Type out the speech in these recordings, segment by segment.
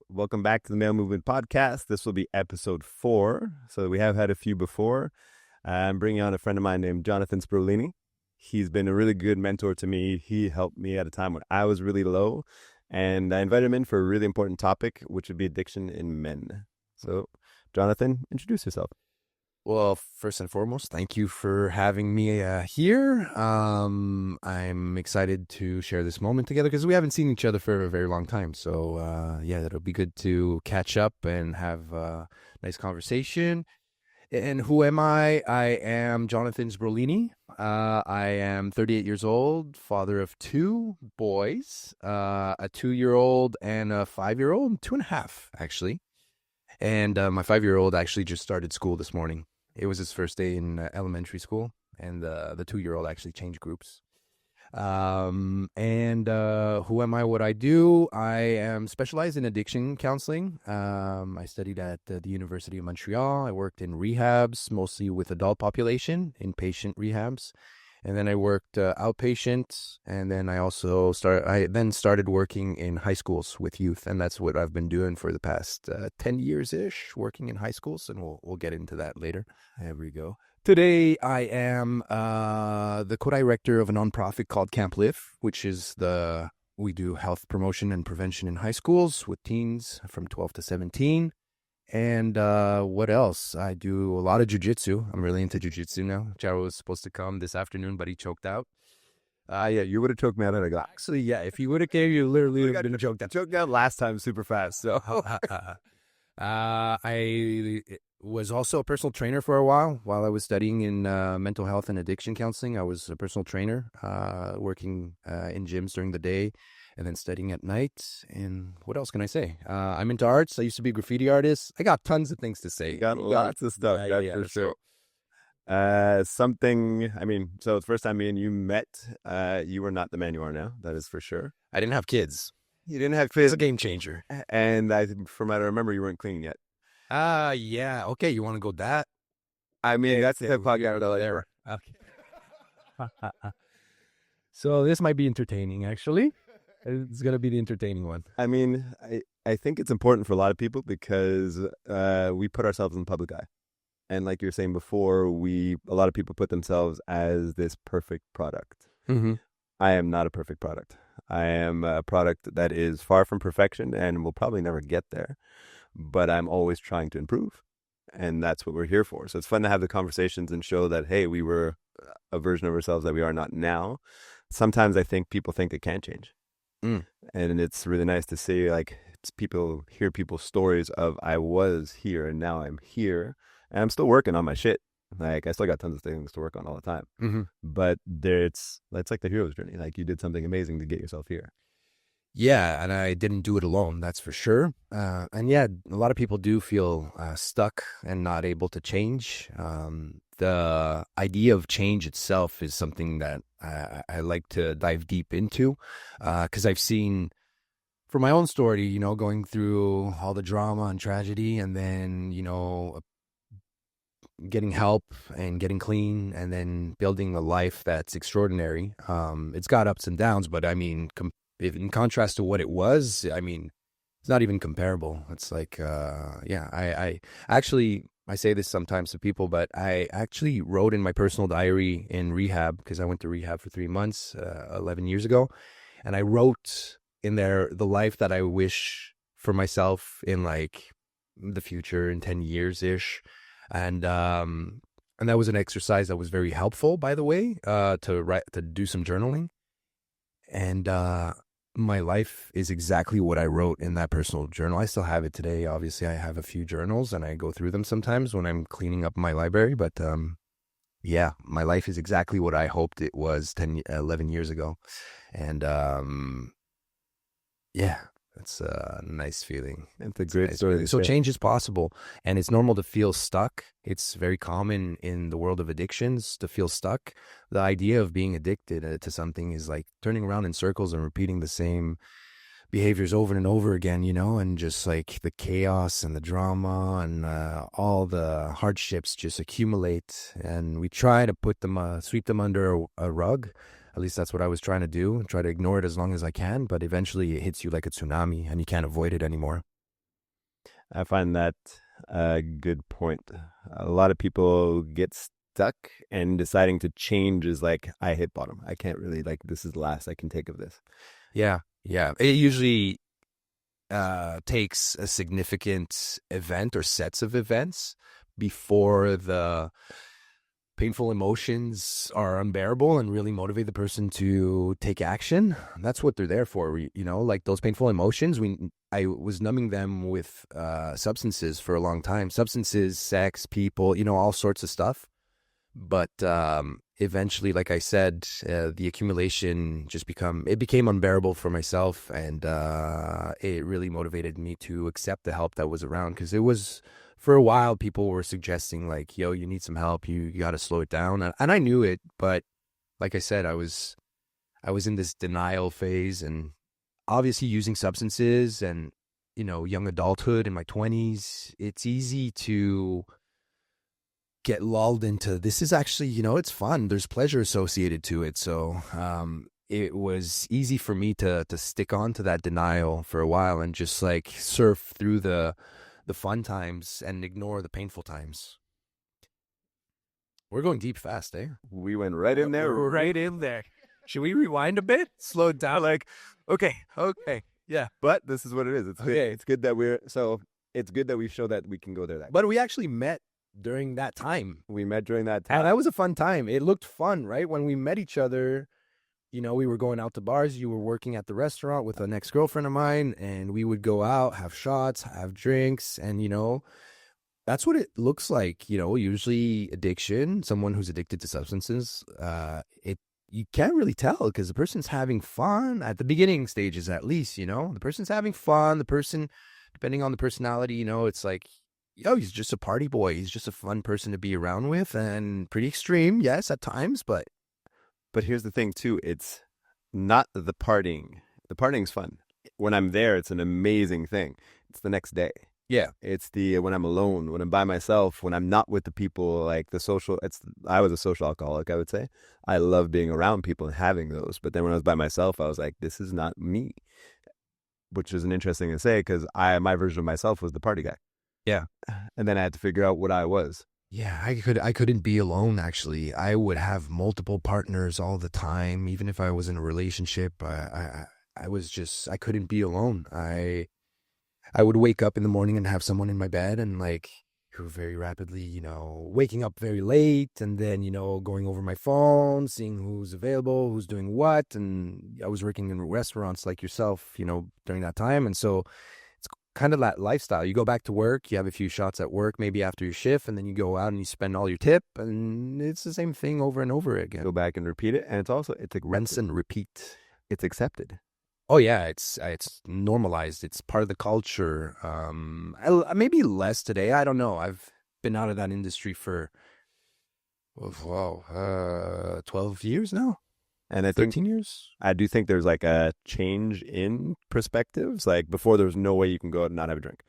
Welcome back to the Male Movement Podcast. This will be episode 4. So we have had a few before. I'm bringing on a friend of mine named Jonathan Sbrollini. He's been a really good mentor to me. He helped me at a time when I was really low. And I invited him in for a really important topic, which would be addiction in men. So, Jonathan, introduce yourself. Well, first and foremost, thank you for having me here. I'm excited to share this moment together because we haven't seen each other for a very long time. So, it'll be good to catch up and have a nice conversation. And who am I? I am Jonathan Sbrollini. I am 38 years old, father of 2 boys, a 2-year-old and a 5-year-old, 2.5, actually. And my 5-year-old actually just started school this morning. It was his first day in elementary school, and the 2-year-old actually changed groups. Who am I? What I do? I am specialized in addiction counseling. I studied at the University of Montreal. I worked in rehabs, mostly with adult population, inpatient rehabs. And then I worked outpatient, and then I started working in high schools with youth, and that's what I've been doing for the past 10 years-ish, working in high schools, and we'll get into that later. There we go. Today, I am the co-director of a nonprofit called Camp Live, which is we do health promotion and prevention in high schools with teens from 12 to 17. And what else? I do a lot of jiu-jitsu. I'm really into jiu-jitsu now. Charo was supposed to come this afternoon, but he choked out. Yeah, you would have choked me out at a glass. Actually, yeah, if you would have came, you literally would have been choked out. Choked out last time super fast. So I was also a personal trainer for a while I was studying in mental health and addiction counseling. I was a personal trainer working in gyms during the day and then studying at night. And what else can I say? I'm into arts. I used to be a graffiti artist. I got tons of things to say. You got lots of stuff, that's for sure. So the first time me and you met, you were not the man you are now. That is for sure. I didn't have kids. You didn't have kids. It's a game changer. And from what I remember, you weren't clean yet. Yeah. Okay, you want to go that? That's the podcast there. Okay. So this might be entertaining, actually. It's going to be the entertaining one. I think it's important for a lot of people because we put ourselves in the public eye. And like you were saying before, a lot of people put themselves as this perfect product. Mm-hmm. I am not a perfect product. I am a product that is far from perfection and will probably never get there. But I'm always trying to improve. And that's what we're here for. So it's fun to have the conversations and show that, hey, we were a version of ourselves that we are not now. Sometimes I think people think they can't change. And it's really nice to see, hear people's stories of I was here and now I'm here. And I'm still working on my shit. I still got tons of things to work on all the time. Mm-hmm. But it's like the hero's journey. You did something amazing to get yourself here. Yeah, and I didn't do it alone, that's for sure. And yeah, a lot of people do feel stuck and not able to change. The idea of change itself is something that I like to dive deep into because I've seen from my own story, going through all the drama and tragedy and then, getting help and getting clean and then building a life that's extraordinary. It's got ups and downs, but in contrast to what it was, it's not even comparable. It's I say this sometimes to people, but I actually wrote in my personal diary in rehab because I went to rehab for 3 months 11 years ago. And I wrote in there the life that I wish for myself in the future in 10 years-ish. And that was an exercise that was very helpful, by the way, to do some journaling. And my life is exactly what I wrote in that personal journal. I still have it today. Obviously, I have a few journals and I go through them sometimes when I'm cleaning up my library. But my life is exactly what I hoped it was 11 years ago. And it's a nice feeling. It's a great story. So change is possible, and it's normal to feel stuck. It's very common in the world of addictions to feel stuck. The idea of being addicted to something is like turning around in circles and repeating the same behaviors over and over again, and just the chaos and the drama and all the hardships just accumulate, and we try to sweep them under a rug. At least that's what I was trying to do, try to ignore it as long as I can, but eventually it hits you like a tsunami and you can't avoid it anymore. I find that a good point. A lot of people get stuck, and deciding to change is like, I hit bottom. I can't really, like, this is the last I can take of this. Yeah, yeah. It usually takes a significant event or sets of events before the painful emotions are unbearable and really motivate the person to take action. That's what they're there for, like those painful emotions. I was numbing them with substances for a long time. Substances, sex, people, all sorts of stuff. But eventually, like I said, the accumulation became unbearable for myself, and it really motivated me to accept the help that was around, because it was, for a while, people were suggesting like, yo, you need some help, you got to slow it down, and I knew it, but like I said, I was in this denial phase, and obviously using substances and young adulthood in my 20s, it's easy to get lulled into, this is actually, it's fun. There's pleasure associated to it. So it was easy for me to stick on to that denial for a while and just like surf through the fun times and ignore the painful times. We're going deep fast, eh? We went right in there. Right in there. Should we rewind a bit? Slow it down. Like, okay. Yeah. But this is what it is. It's good. Okay. It's good that we show that we can go there. But we actually met during that time. We met during that time. And that was a fun time. It looked fun, right? When we met each other, we were going out to bars. You were working at the restaurant with an ex-girlfriend of mine, and we would go out, have shots, have drinks, and, that's what it looks like. Usually addiction, someone who's addicted to substances, you can't really tell because the person's having fun at the beginning stages, at least, the person's having fun. The person, depending on the personality, it's like, yo, he's just a party boy. He's just a fun person to be around with, and pretty extreme, yes, at times, but here's the thing too. It's not the partying. The partying's fun. When I'm there, it's an amazing thing. It's the next day. yeah, It's the when I'm alone, when I'm by myself, when I'm not with the people, like the social. I was a social alcoholic, I would say. I love being around people and having those. But then when I was by myself, I was like, this is not me, which is an interesting to say because my version of myself was the party guy. yeah. And then I had to figure out what I was. Yeah, I couldn't be alone, actually. I would have multiple partners all the time, even if I was in a relationship. I couldn't be alone. I would wake up in the morning and have someone in my bed, and like very rapidly, waking up very late, and then, going over my phone, seeing who's available, who's doing what. And I was working in restaurants like yourself, during that time. And so kind of that lifestyle. You go back to work, you have a few shots at work, maybe after your shift, and then you go out and you spend all your tip, and it's the same thing over and over again. Go back and repeat it, and it's accepted. Rinse and repeat. It's accepted. Oh yeah, it's normalized. It's part of the culture. Maybe less today. I don't know. I've been out of that industry for 12 years now. And I 13 think years. I do think there's like a change in perspectives. Like before, there was no way you can go out and not have a drink.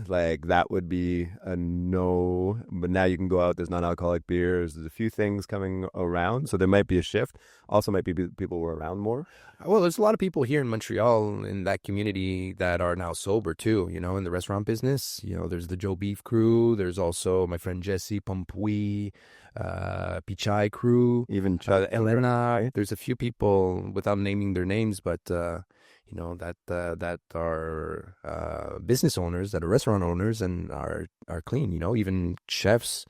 Like that would be a no. But now you can go out. There's non-alcoholic beers. There's a few things coming around, so there might be a shift. Also, might be people were around more. Well, there's a lot of people here in Montreal in that community that are now sober too, in the restaurant business. There's the Joe Beef crew. There's also my friend Jesse Pompui, Pichai crew, Even Elena. There's a few people, without naming their names, but that are business owners, that are restaurant owners, and are clean. Even chefs,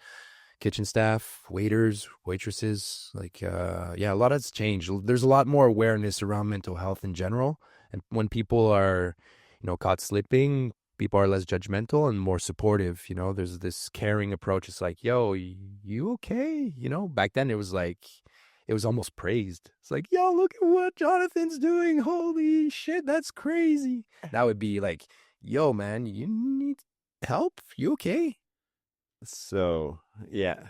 kitchen staff, waiters, waitresses. Like, a lot has changed. There's a lot more awareness around mental health in general, and when people are, caught slipping, people are less judgmental and more supportive. There's this caring approach. It's like, yo, you okay? Back then it was like, it was almost praised. It's like, yo, look at what Jonathan's doing. Holy shit, that's crazy. That would be like, yo, man, you need help? You okay? So yeah,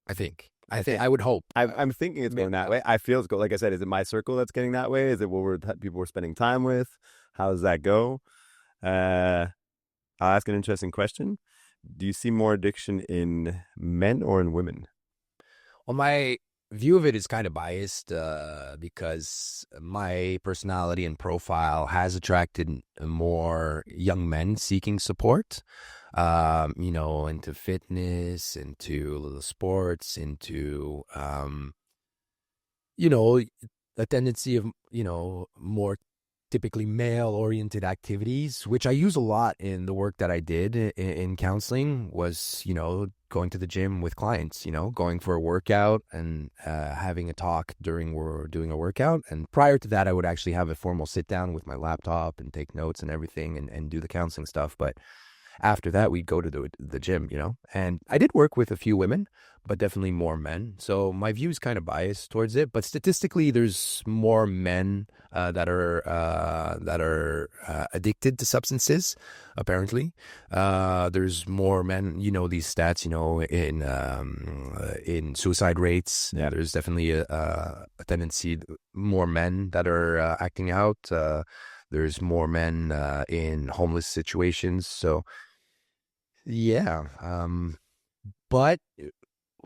I would hope. I'm thinking it's going that way. I feel it's go. Like I said, is it my circle that's getting that way? Is it what people we're spending time with? How does that go? I'll ask an interesting question. Do you see more addiction in men or in women? Well, view of it is kind of biased because my personality and profile has attracted more young men seeking support, into fitness, into sports, into, you know, a tendency of, more typically male-oriented activities, which I use a lot in the work that I did in counseling, was, going to the gym with clients, going for a workout and having a talk during we're doing a workout. And prior to that, I would actually have a formal sit-down with my laptop and take notes and everything and do the counseling stuff. But after that, we'd go to the gym, And I did work with a few women, but definitely more men. So my view is kind of biased towards it. But statistically, there's more men that are addicted to substances. Apparently, there's more men. These stats. In suicide rates, Yeah. there's definitely a tendency more men that are acting out. There's more men in homeless situations. So yeah. But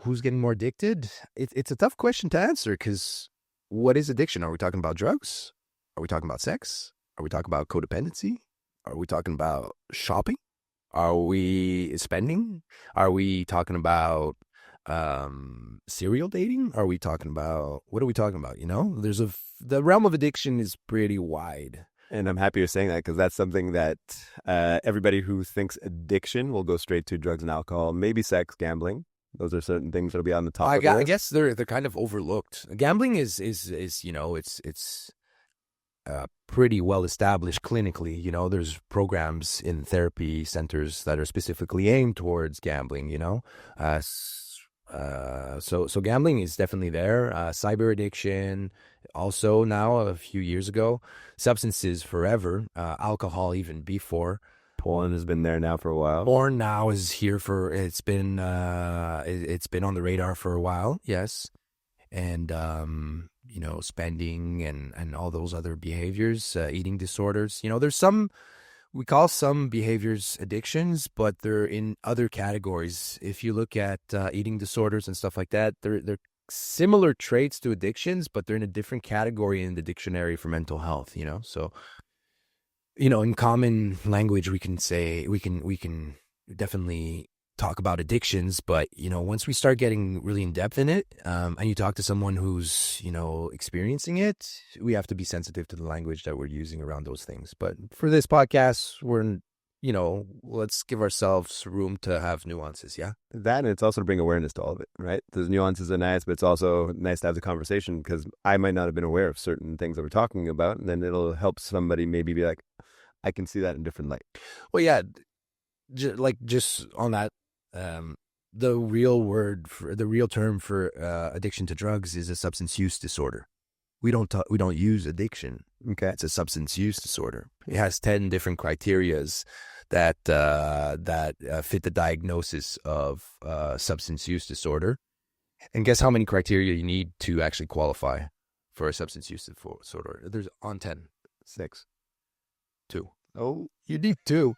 who's getting more addicted? It's a tough question to answer because what is addiction? Are we talking about drugs? Are we talking about sex? Are we talking about codependency? Are we talking about shopping? Are we spending? Are we talking about serial dating? Are we talking about, what are we talking about? The realm of addiction is pretty wide. And I'm happy you're saying that because that's something that everybody who thinks addiction will go straight to drugs and alcohol, maybe sex, gambling. Those are certain things that'll be on the top of the I list. guess they're kind of overlooked. Gambling is it's pretty well established clinically. There's programs in therapy centers that are specifically aimed towards gambling. So gambling is definitely there. Cyber addiction, also now a few years ago. Substances forever. Alcohol even before. Porn has been there now for a while. Porn now is here it's been on the radar for a while. Yes. And spending and all those other behaviors, eating disorders. We call some behaviors addictions, but they're in other categories. If you look at eating disorders and stuff like that, they're similar traits to addictions, but they're in a different category in the dictionary for mental health. So in common language, we can definitely talk about addictions, but once we start getting really in depth in it, and you talk to someone who's experiencing it, we have to be sensitive to the language that we're using around those things. But for this podcast, let's give ourselves room to have nuances. Yeah, that, and it's also to bring awareness to all of it, right? Those nuances are nice, but it's also nice to have the conversation because I might not have been aware of certain things that we're talking about, and then it'll help somebody maybe be like, I can see that in a different light. Well, yeah, just on that, the real term for addiction to drugs is a substance use disorder. We don't use addiction. Okay, it's a substance use disorder. It has 10 different criterias that fit the diagnosis of substance use disorder. And guess how many criteria you need to actually qualify for a substance use disorder? There's on 10. 6. 2. Oh, you need 2.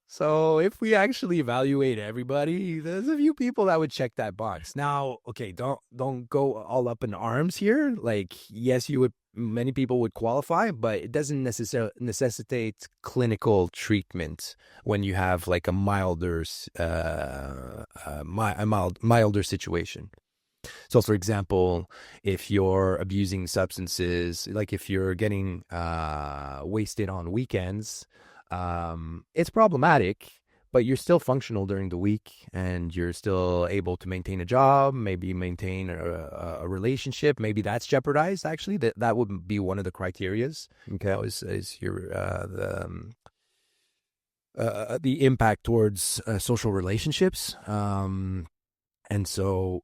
So if we actually evaluate everybody, there's a few people that would check that box. Now, okay, don't go all up in arms here. Like, yes, many people would qualify, but it doesn't necessarily necessitate clinical treatment when you have like a milder situation. So, for example, if you're abusing substances, like if you're getting wasted on weekends, it's problematic, but you're still functional during the week and you're still able to maintain a job, maybe maintain a relationship. Maybe that's jeopardized. Actually, that would be one of the criterias. okay. Is your the impact towards social relationships. And so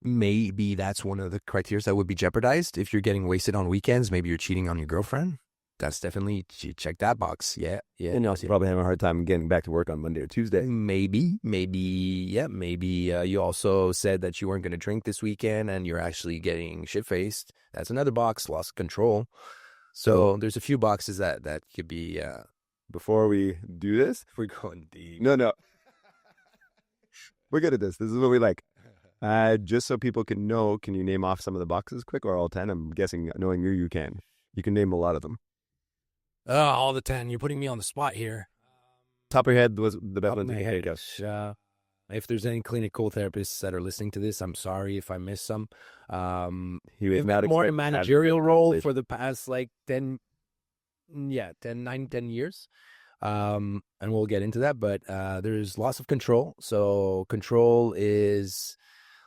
maybe that's one of the criteria that would be jeopardized. If you're getting wasted on weekends, maybe you're cheating on your girlfriend. That's definitely, check that box. Yeah. And also probably having a hard time getting back to work on Monday or Tuesday. Maybe, you also said that you weren't going to drink this weekend and you're actually getting shit-faced. That's another box, lost control. So there's a few boxes that could be... Before we do this, we're going deep. No. We're good at this. This is what we like. Just so people can know, can you name off some of the boxes quick, or all 10? I'm guessing, knowing you can. You can name a lot of them. All the 10. You're putting me on the spot here. Top of your head was the best Top one. of my head. If there's any clinical therapists that are listening to this, I'm sorry if I missed some. He was more in managerial role for the past like 10 years. And we'll get into that, but there's loss of control. So control is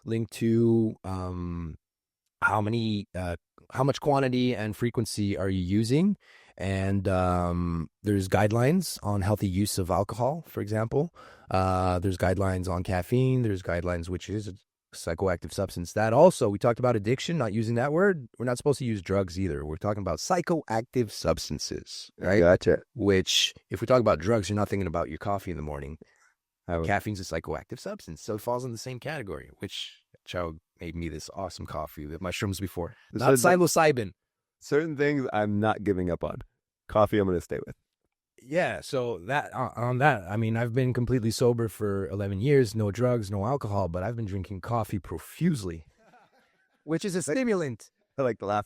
linked to how much quantity and frequency are you using, and there's guidelines on healthy use of alcohol, for example. There's guidelines on caffeine. There's guidelines, which is a psychoactive substance. That also, we talked about addiction, not using that word. We're not supposed to use drugs either. We're talking about psychoactive substances, right? Gotcha. Which, if we talk about drugs, you're not thinking about your coffee in the morning. I would- Caffeine's a psychoactive substance, so it falls in the same category, which Charo made me this awesome coffee with mushrooms before. Not psilocybin. Certain things I'm not giving up on. Coffee, I'm going to stay with. Yeah, so that on that, I mean, I've been completely sober for 11 years, no drugs, no alcohol, but I've been drinking coffee profusely, which is a stimulant. I like to laugh.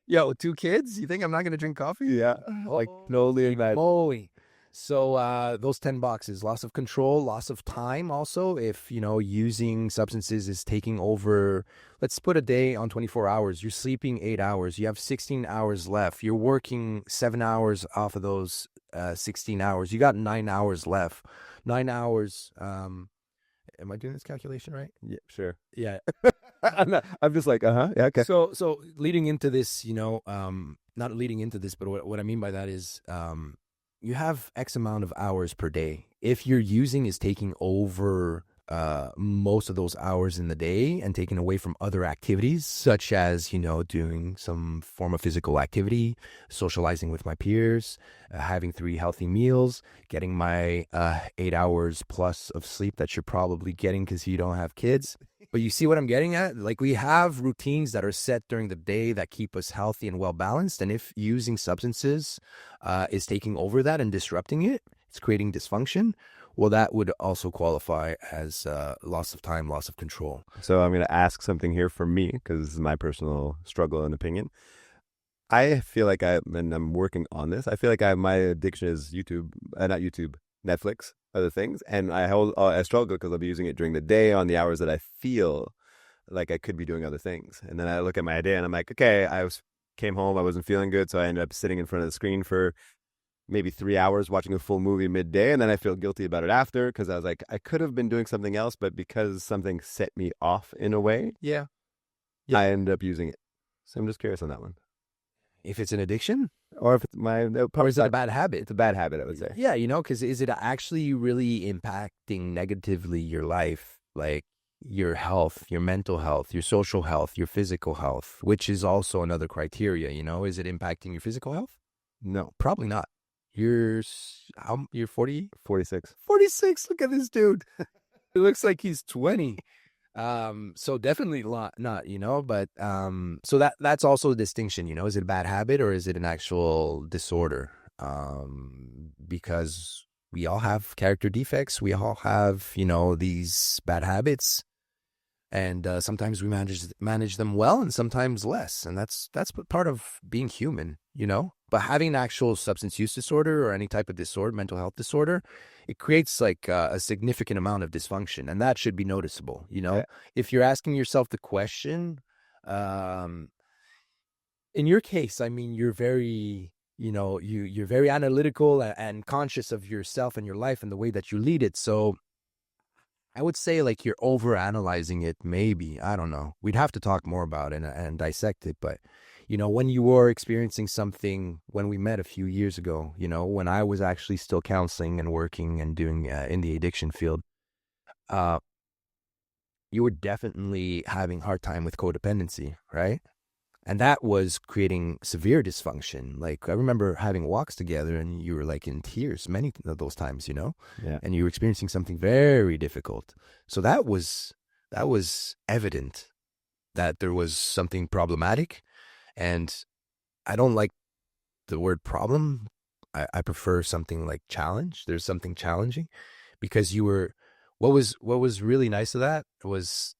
Yo, 2 kids? You think I'm not going to drink coffee? Yeah. Like, totally that. Holy. So those 10 boxes, loss of control, loss of time also. If, using substances is taking over, let's put a day on 24 hours. You're sleeping 8 hours. You have 16 hours left. You're working 7 hours off of those 16 hours. You got 9 hours left. 9 hours. Am I doing this calculation right? Yeah, sure. Yeah. I'm just like, yeah, okay. So leading into this, not leading into this, but what I mean by that is, you have X amount of hours per day. If your using is taking over most of those hours in the day and taking away from other activities, such as, doing some form of physical activity, socializing with my peers, having 3 healthy meals, getting my 8 hours plus of sleep that you're probably getting because you don't have kids. But you see what I'm getting at? Like, we have routines that are set during the day that keep us healthy and well-balanced. And if using substances is taking over that and disrupting it, it's creating dysfunction, well, that would also qualify as loss of time, loss of control. So I'm going to ask something here for me, because this is my personal struggle and opinion. I feel like and I'm working on this, I feel like my addiction is Netflix, other things. And I struggle because I'll be using it during the day on the hours that I feel like I could be doing other things. And then I look at my day and I'm like, okay, came home, I wasn't feeling good. So I ended up sitting in front of the screen for maybe 3 hours watching a full movie midday. And then I feel guilty about it after, because I was like, I could have been doing something else, but because something set me off in a way, Yeah. I ended up using it. So I'm just curious on that one. If it's an addiction? Or if it's Or is it a bad habit? It's a bad habit, I would say. Yeah, because is it actually really impacting negatively your life, like your health, your mental health, your social health, your physical health, which is also another criteria, Is it impacting your physical health? No. Probably not. You're 40? 46. 46. Look at this dude. It looks like he's 20. So definitely not, but so that's also a distinction, is it a bad habit or is it an actual disorder? Because we all have character defects, we all have, these bad habits, and sometimes we manage them well and sometimes less, and that's part of being human, But having an actual substance use disorder or any type of disorder, mental health disorder, it creates like a significant amount of dysfunction, and that should be noticeable. Yeah. If you're asking yourself the question, in your case, I mean, you're very, you're very analytical and conscious of yourself and your life and the way that you lead it. So I would say like you're over-analyzing it, maybe. I don't know. We'd have to talk more about it and dissect it. But, when you were experiencing something, when we met a few years ago, when I was actually still counseling and working and doing in the addiction field, you were definitely having a hard time with codependency, right? And that was creating severe dysfunction. Like, I remember having walks together and you were like in tears many of those times, Yeah. and you were experiencing something very difficult. So that was evident that there was something problematic. And I don't like the word problem. I prefer something like challenge. There's something challenging, because you were what was really nice of that was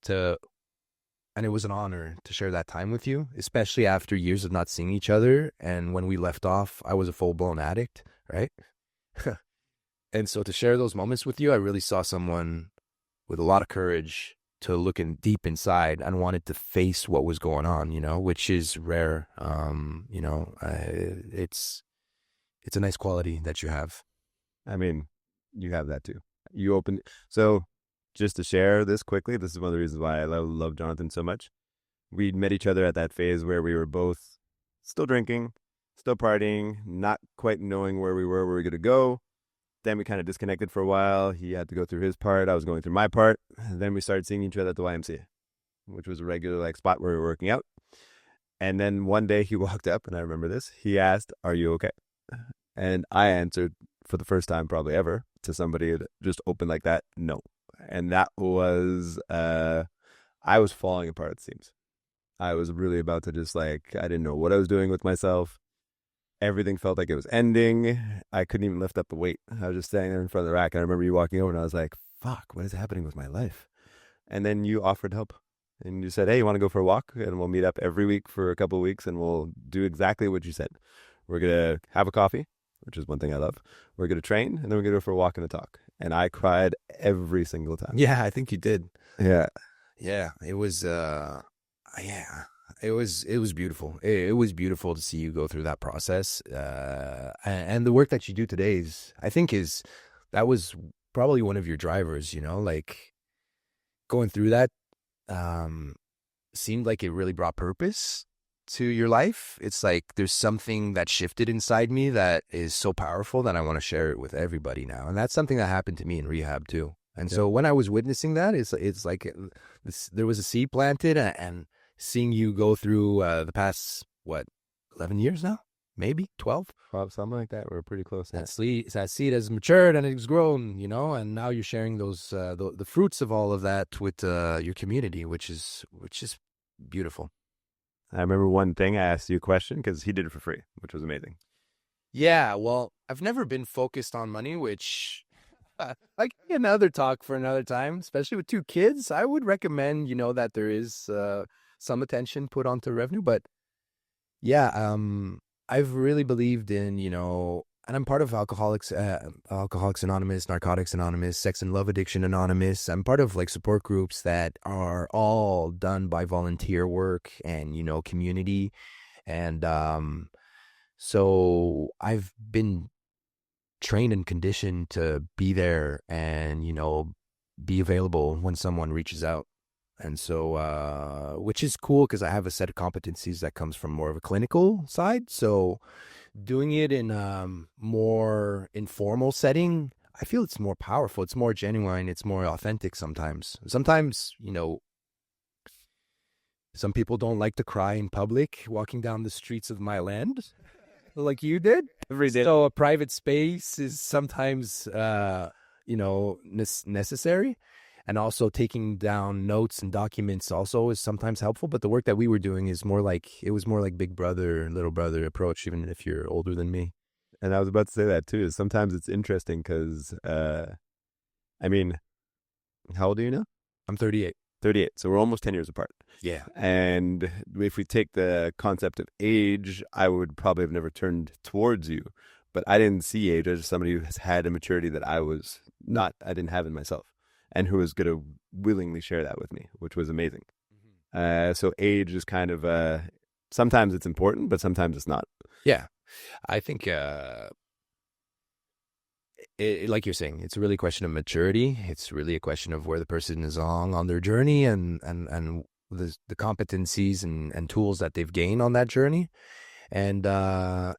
and it was an honor to share that time with you, especially after years of not seeing each other. And when we left off, I was a full blown addict, right? And so to share those moments with you, I really saw someone with a lot of courage to look in deep inside and wanted to face what was going on, which is rare. It's a nice quality that you have. I mean, you have that too. You open. So, just to share this quickly, this is one of the reasons why I love Jonathan so much. We met each other at that phase where we were both still drinking, still partying, not quite knowing where we were going to go. Then we kind of disconnected for a while. He had to go through his part. I was going through my part. Then we started seeing each other at the YMCA, which was a regular spot where we were working out. And then one day he walked up, and I remember this. He asked, "Are you okay?" And I answered for the first time probably ever to somebody just open like that, "No." And that was, I was falling apart, it seems. I was really about to just I didn't know what I was doing with myself. Everything felt like it was ending. I couldn't even lift up the weight. I was just standing there in front of the rack. And I remember you walking over and I was like, fuck, what is happening with my life? And then you offered help. And you said, hey, you want to go for a walk? And we'll meet up every week for a couple of weeks and we'll do exactly what you said. We're going to have a coffee, which is one thing I love. We're going to train and then we're going to go for a walk and a talk. And I cried every single time. Yeah, I think you did. Yeah. Yeah, it was it was beautiful. It was beautiful to see you go through that process. And the work that you do today that was probably one of your drivers, going through that seemed like it really brought purpose to your life. It's like there's something that shifted inside me that is so powerful that I want to share it with everybody now. And that's something that happened to me in rehab too. And so when I was witnessing that, it's like there was a seed planted, and seeing you go through the past, 11 years now? Maybe 12? Something like that. We're pretty close. That seed has matured and it's grown, and now you're sharing those the fruits of all of that with your community, which is beautiful. I remember one thing I asked you a question because he did it for free, which was amazing. Yeah, well, I've never been focused on money, which like another talk for another time, especially with 2 kids. I would recommend, that there is some attention put onto revenue, but yeah, I've really believed in, and I'm part of Alcoholics Anonymous, Narcotics Anonymous, Sex and Love Addiction Anonymous. I'm part of support groups that are all done by volunteer work and, community. And so I've been trained and conditioned to be there and, be available when someone reaches out. And so, which is cool because I have a set of competencies that comes from more of a clinical side. So doing it in a more informal setting, I feel it's more powerful. It's more genuine. It's more authentic sometimes. Sometimes, some people don't like to cry in public walking down the streets of my land like you did. Every day. So a private space is sometimes, necessary. And also taking down notes and documents also is sometimes helpful. But the work that we were doing it was more like big brother, little brother approach, even if you're older than me. And I was about to say that too. Sometimes it's interesting because, I mean, how old are you now? I'm 38. 38. So we're almost 10 years apart. Yeah. And if we take the concept of age, I would probably have never turned towards you. But I didn't see age as somebody who has had a maturity that I didn't have in myself. And who was going to willingly share that with me, which was amazing. Mm-hmm. So age is kind of, sometimes it's important, but sometimes it's not. Yeah. I think, like you're saying, it's really a question of maturity. It's really a question of where the person is on their journey and the competencies and tools that they've gained on that journey. And their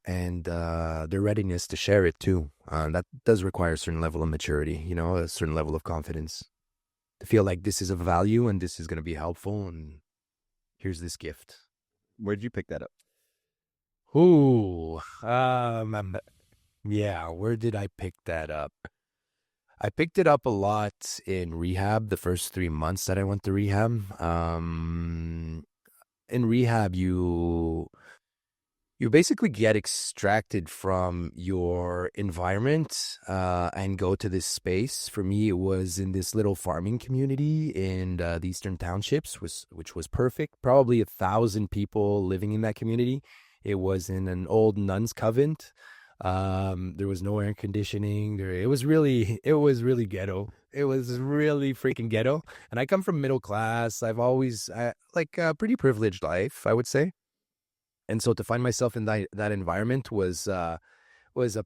readiness to share it too. That does require a certain level of maturity, a certain level of confidence to feel like this is of value and this is going to be helpful. And here's this gift. Where'd you pick that up? Ooh, yeah. Where did I pick that up? I picked it up a lot in rehab. The first 3 months that I went to rehab. In rehab, you you basically get extracted from your environment and go to this space. For me, it was in this little farming community in the Eastern Townships, which was perfect. Probably 1,000 people living in that community. It was in an old nuns' convent. There was no air conditioning. It was really ghetto. It was really freaking ghetto. And I come from middle class. I've always like a pretty privileged life, I would say. And so to find myself in that environment was a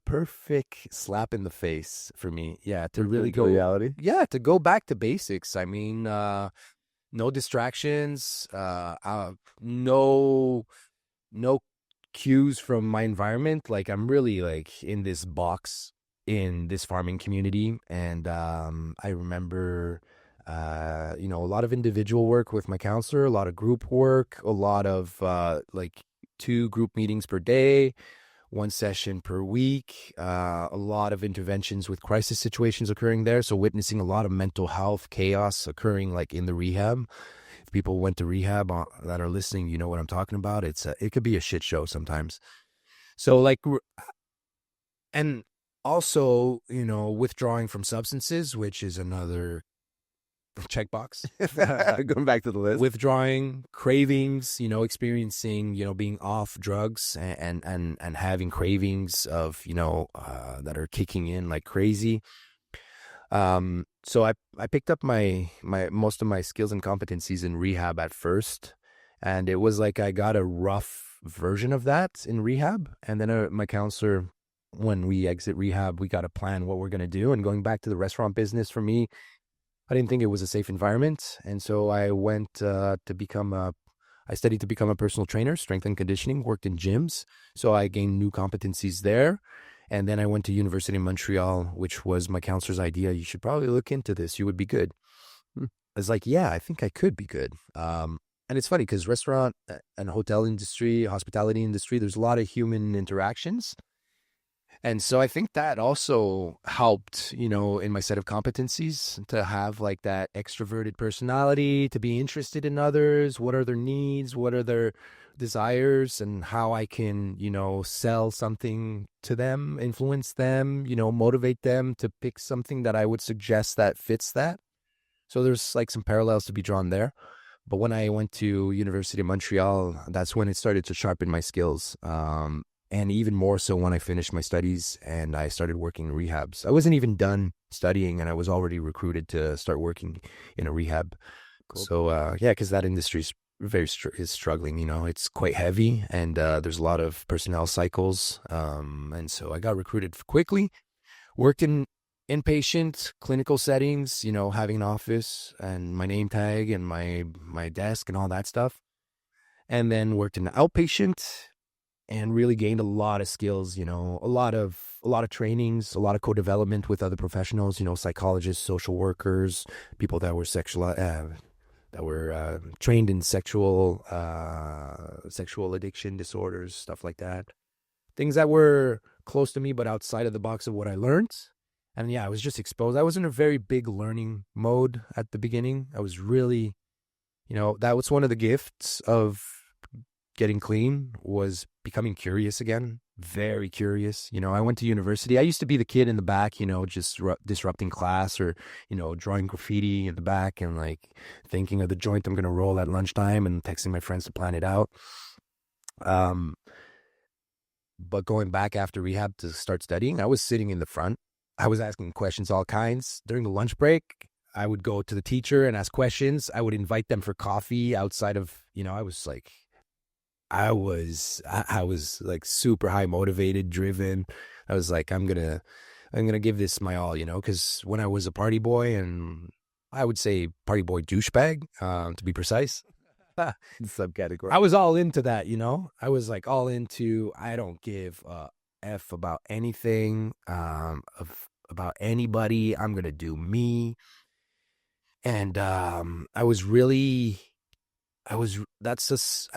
perfect slap in the face for me. Yeah, to really Return to go reality. yeah, to go back to basics. I mean, no distractions, no cues from my environment. Like I'm really like in this box in this farming community. And I remember a lot of individual work with my counselor, a lot of group work, a lot of like 2 group meetings per day, 1 session per week, a lot of interventions with crisis situations occurring there. So witnessing a lot of mental health chaos occurring like in the rehab. If people went to rehab that are listening, you know what I'm talking about. It could be a shit show sometimes. So like, and also, withdrawing from substances, which is another checkbox. Going back to the list. Withdrawing, cravings, experiencing, being off drugs and having cravings of, that are kicking in like crazy. So I picked up my most of my skills and competencies in rehab at first, and it was like I got a rough version of that in rehab, and then my counselor, when we exit rehab, we got to plan what we're gonna do. And going back to the restaurant business for me, I didn't think it was a safe environment, and so I went I studied to become a personal trainer, strength and conditioning, worked in gyms, so I gained new competencies there. And then I went to University of Montreal, which was my counselor's idea. You should probably look into this. You would be good. I was like, yeah, I think I could be good. And it's funny because restaurant and hotel industry, hospitality industry, there's a lot of human interactions. And so I think that also helped, in my set of competencies to have like that extroverted personality, to be interested in others. What are their needs? What are their desires? And how I can, sell something to them, influence them, motivate them to pick something that I would suggest that fits that. So there's like some parallels to be drawn there. But when I went to University of Montreal, that's when it started to sharpen my skills. And even more so when I finished my studies and I started working in rehabs. I wasn't even done studying and I was already recruited to start working in a rehab. Cool. So, yeah, because that industry is struggling, it's quite heavy and there's a lot of personnel cycles. And so I got recruited quickly, worked in inpatient clinical settings, having an office and my name tag and my desk and all that stuff. And then worked in outpatient and really gained a lot of skills, a lot of trainings, a lot of co-development with other professionals, psychologists, social workers, people that were trained in sexual addiction disorders, stuff like that. Things that were close to me, but outside of the box of what I learned. And yeah, I was just exposed. I was in a very big learning mode at the beginning. I was really, that was one of the gifts of getting clean, was becoming curious again, very curious. I went to university. I used to be the kid in the back, just disrupting class or, drawing graffiti in the back and like thinking of the joint I'm going to roll at lunchtime and texting my friends to plan it out. But going back after rehab to start studying, I was sitting in the front. I was asking questions, all kinds. During the lunch break, I would go to the teacher and ask questions. I would invite them for coffee outside of, I was like super high motivated, driven. I was like, I'm gonna give this my all, because when I was a party boy, and I would say party boy douchebag, to be precise, Subcategory. I was all into that, I was like all into, I don't give a F about anything, about anybody. I'm gonna do me. And I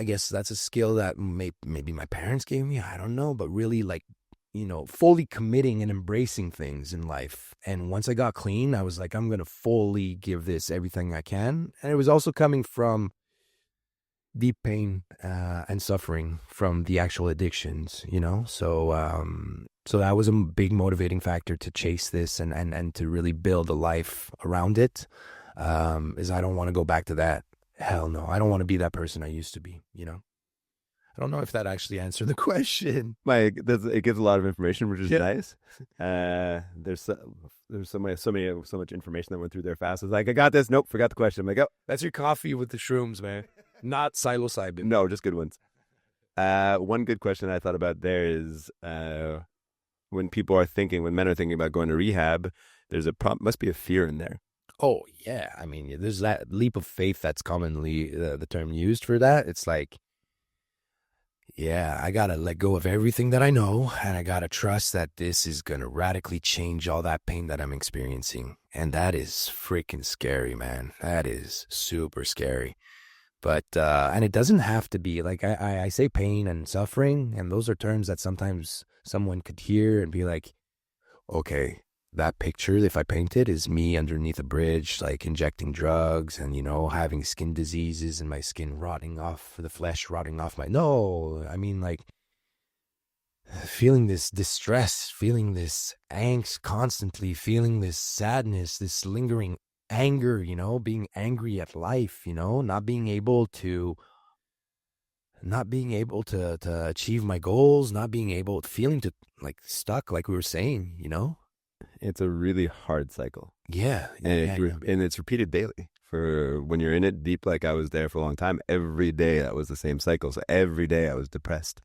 guess that's a skill that maybe my parents gave me. I don't know, but really like, fully committing and embracing things in life. And once I got clean, I was like, I'm going to fully give this everything I can. And it was also coming from deep pain and suffering from the actual addictions, you know? So that was a big motivating factor to chase this and to really build a life around it. Is I don't want to go back to that. Hell no. I don't want to be that person I used to be, you know? I don't know if that actually answered the question. It gives a lot of information, which is Yeah. nice. There's so much information that went through there fast. It's like, I got this. Nope, forgot the question. I'm like, oh, That's your coffee with the shrooms, man. Not psilocybin. no, just good ones. One good question I thought about there is when men are thinking about going to rehab, must be a fear in there. Oh, yeah. I mean, there's that leap of faith that's commonly the term used for that. It's like, yeah, I got to let go of everything that I know, and I got to trust that this is going to radically change all that pain that I'm experiencing. And that is freaking scary, man. That is super scary. But, and it doesn't have to be like I say pain and suffering, and those are terms that sometimes someone could hear and be like, okay, that picture, if I paint it, is me underneath a bridge, like injecting drugs and, you know, having skin diseases and my skin rotting off, the flesh rotting off my. No, I mean, like, feeling this distress, feeling this angst constantly, feeling this sadness, this lingering anger, you know, being angry at life, you know, not being able to achieve my goals, not being able, feeling to like stuck, like we were saying, you know. It's a really hard cycle, Yeah, and it's repeated daily. For when you're in it deep, like I was there for a long time, every day that was the same cycle. So every day I was depressed.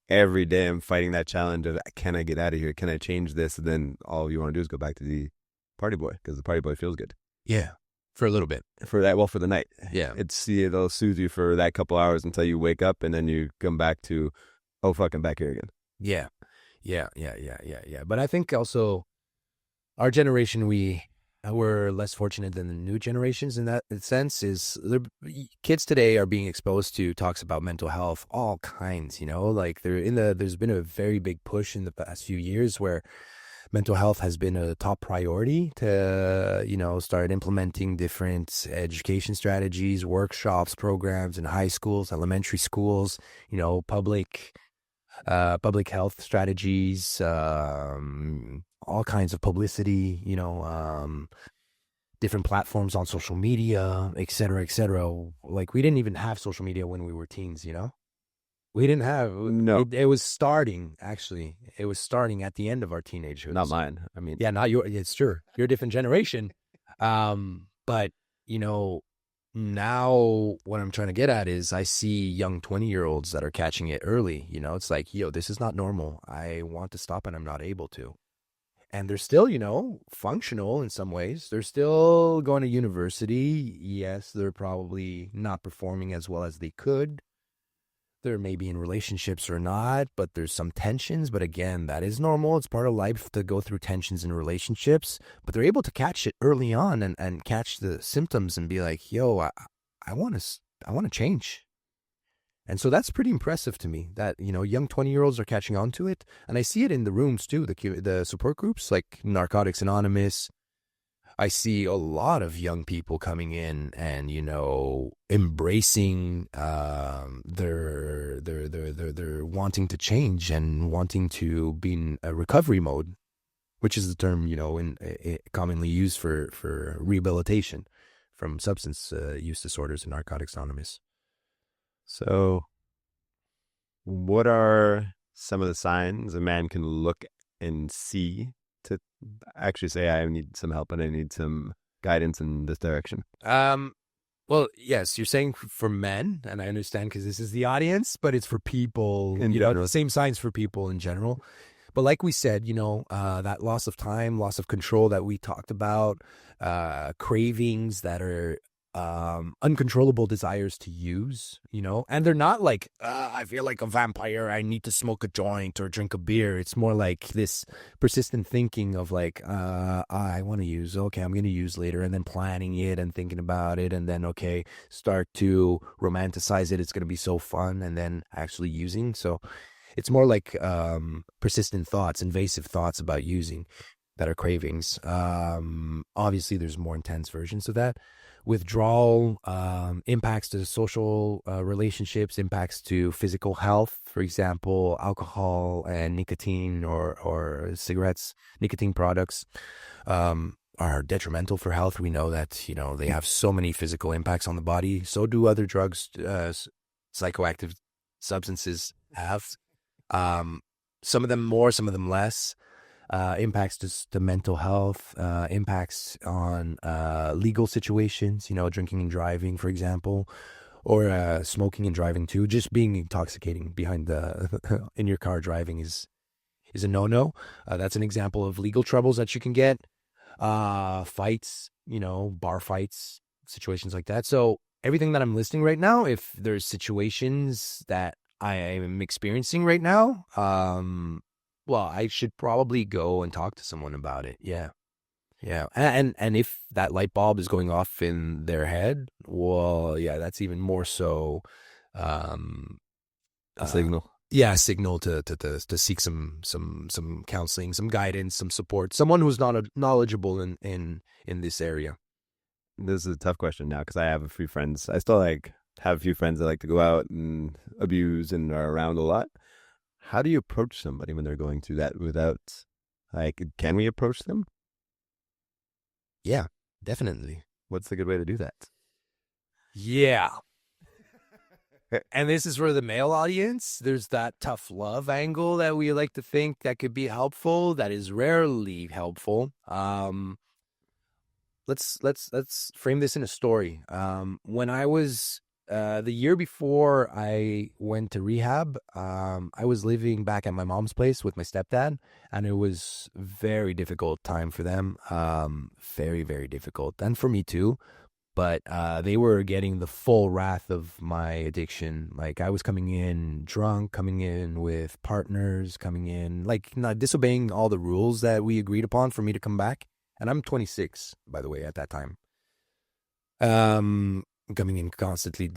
Every day I'm fighting that challenge of, can I get out of here? Can I change this? And then all you want to do is go back to the party boy, because the party boy feels good yeah, for a little bit. for that. Well, for the night, Yeah, it'll soothe you for that couple hours until you wake up, and then you come back to, oh fuck, I'm back here again. yeah, yeah. But I think also our generation, we're less fortunate than the new generations in that sense. Kids today are being exposed to talks about mental health, all kinds, you know, like there's been a very big push in the past few years where mental health has been a top priority to, you know, start implementing different education strategies, workshops, programs in high schools, elementary schools, you know, public health strategies, all kinds of publicity, you know, different platforms on social media, et cetera, et cetera. Like, we didn't even have social media when we were teens, you know? We didn't have No, it was starting, actually. It was starting at the end of our teenagehood. not mine. I mean, Yeah, not your. It's true. You're a different generation. But you know, now what I'm trying to get at is I see young 20-year-olds that are catching it early. You know, it's like, yo, this is not normal. I want to stop and I'm not able to. And they're still, you know, functional in some ways. They're still going to university. Yes, they're probably not performing as well as they could. They're maybe in relationships or not, but there's some tensions. But again, that is normal. It's part of life to go through tensions in relationships. But they're able to catch it early on and catch the symptoms and be like, yo, I want to change. And so that's pretty impressive to me that, you know, young 20-year-olds are catching on to it. And I see it in the rooms too, the support groups like Narcotics Anonymous. I see a lot of young people coming in and, you know, embracing their wanting to change and wanting to be in a recovery mode, which is the term, you know, commonly used for rehabilitation from substance use disorders in Narcotics Anonymous. so what are some of the signs a man can look and see to actually say, I need some help and I need some guidance in this direction? Well, yes, you're saying for men, and I understand because this is the audience, but it's for people, In you know, general. the same signs for people in general. But like we said, you know, that loss of time, loss of control that we talked about, cravings that are uncontrollable desires to use, you know, and they're not like, I feel like a vampire, I need to smoke a joint or drink a beer. It's more like this persistent thinking of like, I want to use, okay, I'm going to use later, and then planning it and thinking about it, and then, okay, start to romanticize it. It's going to be so fun, and then actually using. So it's more like persistent thoughts, invasive thoughts about using that are cravings. Obviously, there's more intense versions of that. withdrawal, impacts to social relationships, impacts to physical health. For example, alcohol and nicotine or cigarettes, nicotine products are detrimental for health. We know that, they have so many physical impacts on the body. So do other drugs, psychoactive substances have. Some of them more, some of them less. Impacts to mental health, impacts on legal situations, drinking and driving, for example, or smoking and driving too. Just being intoxicating behind the in your car driving is a no-no. That's an example of legal troubles that you can get. Fights, bar fights, situations like that. So everything that I'm listing right now, if there's situations that I am experiencing right now, well, I should probably go and talk to someone about it. Yeah. Yeah. And if that light bulb is going off in their head, well, yeah, that's even more so um A signal. yeah, a signal to seek some counseling, some guidance, some support, someone who's not knowledgeable in this area. This is a tough question now because I have a few friends. I still have a few friends that like to go out and abuse and are around a lot. How do you approach somebody when they're going through that without, can we approach them? Yeah, definitely. What's the good way to do that? Yeah. And this is for the male audience. There's that tough love angle that we like to think that could be helpful. That is rarely helpful. Let's frame this in a story. When I was the year before I went to rehab, I was living back at my mom's place with my stepdad, and it was very difficult time for them. Very, very difficult, and for me too. But they were getting the full wrath of my addiction. Like, I was coming in drunk, coming in with partners, coming in like not disobeying all the rules that we agreed upon for me to come back. And I'm 26, by the way, at that time. Coming in constantly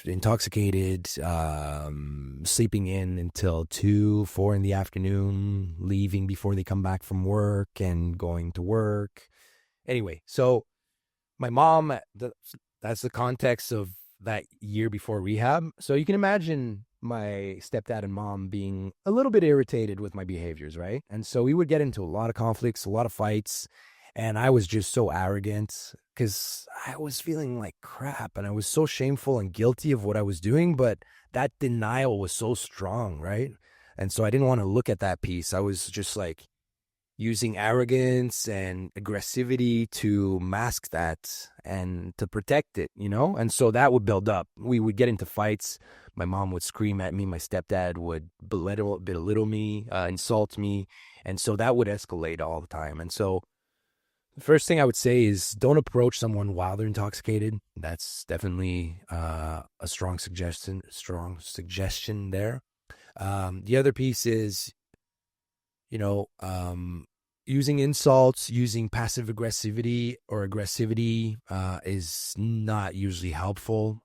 intoxicated, sleeping in until 2, 4 in the afternoon, leaving before they come back from work and going to work. Anyway, so my mom, that's the context of that year before rehab. So you can imagine my stepdad and mom being a little bit irritated with my behaviors, right? And so we would get into a lot of conflicts, a lot of fights. And I was just so arrogant because I was feeling like crap and I was so shameful and guilty of what I was doing. But that denial was so strong, right? And so I didn't want to look at that piece. I was just like using arrogance and aggressivity to mask that and to protect it, And so that would build up. We would get into fights. My mom would scream at me. My stepdad would belittle me, insult me. And so that would escalate all the time. And so the first thing I would say is don't approach someone while they're intoxicated. That's definitely a strong suggestion there. The other piece is, using insults, using passive aggressivity or aggressivity is not usually helpful.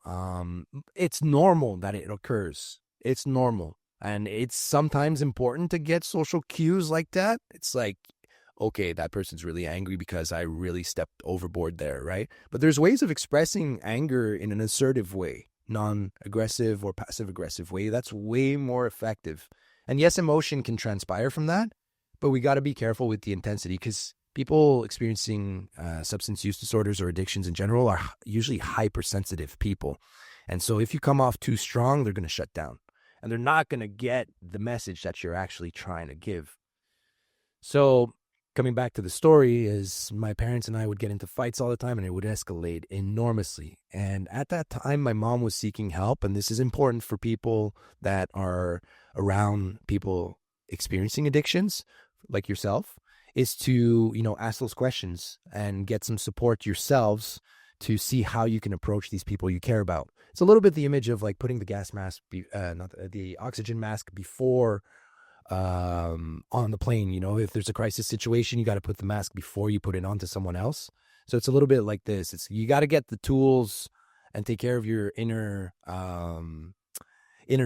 It's normal that it occurs. It's normal. And it's sometimes important to get social cues like that. It's like, okay, that person's really angry because I really stepped overboard there, right? But there's ways of expressing anger in an assertive way, non-aggressive or passive-aggressive way. That's way more effective. And yes, emotion can transpire from that, but we got to be careful with the intensity because people experiencing substance use disorders or addictions in general are usually hypersensitive people. And so if you come off too strong, they're going to shut down. And they're not going to get the message that you're actually trying to give. So coming back to the story is my parents and I would get into fights all the time and it would escalate enormously. And at that time, my mom was seeking help. And this is important for people that are around people experiencing addictions like yourself, is to, ask those questions and get some support yourselves to see how you can approach these people you care about. It's a little bit the image of like putting the gas mask, not the oxygen mask before on the plane. If there's a crisis situation, you got to put the mask before you put it onto someone else. So it's a little bit like this. It's you got to get the tools and take care of your inner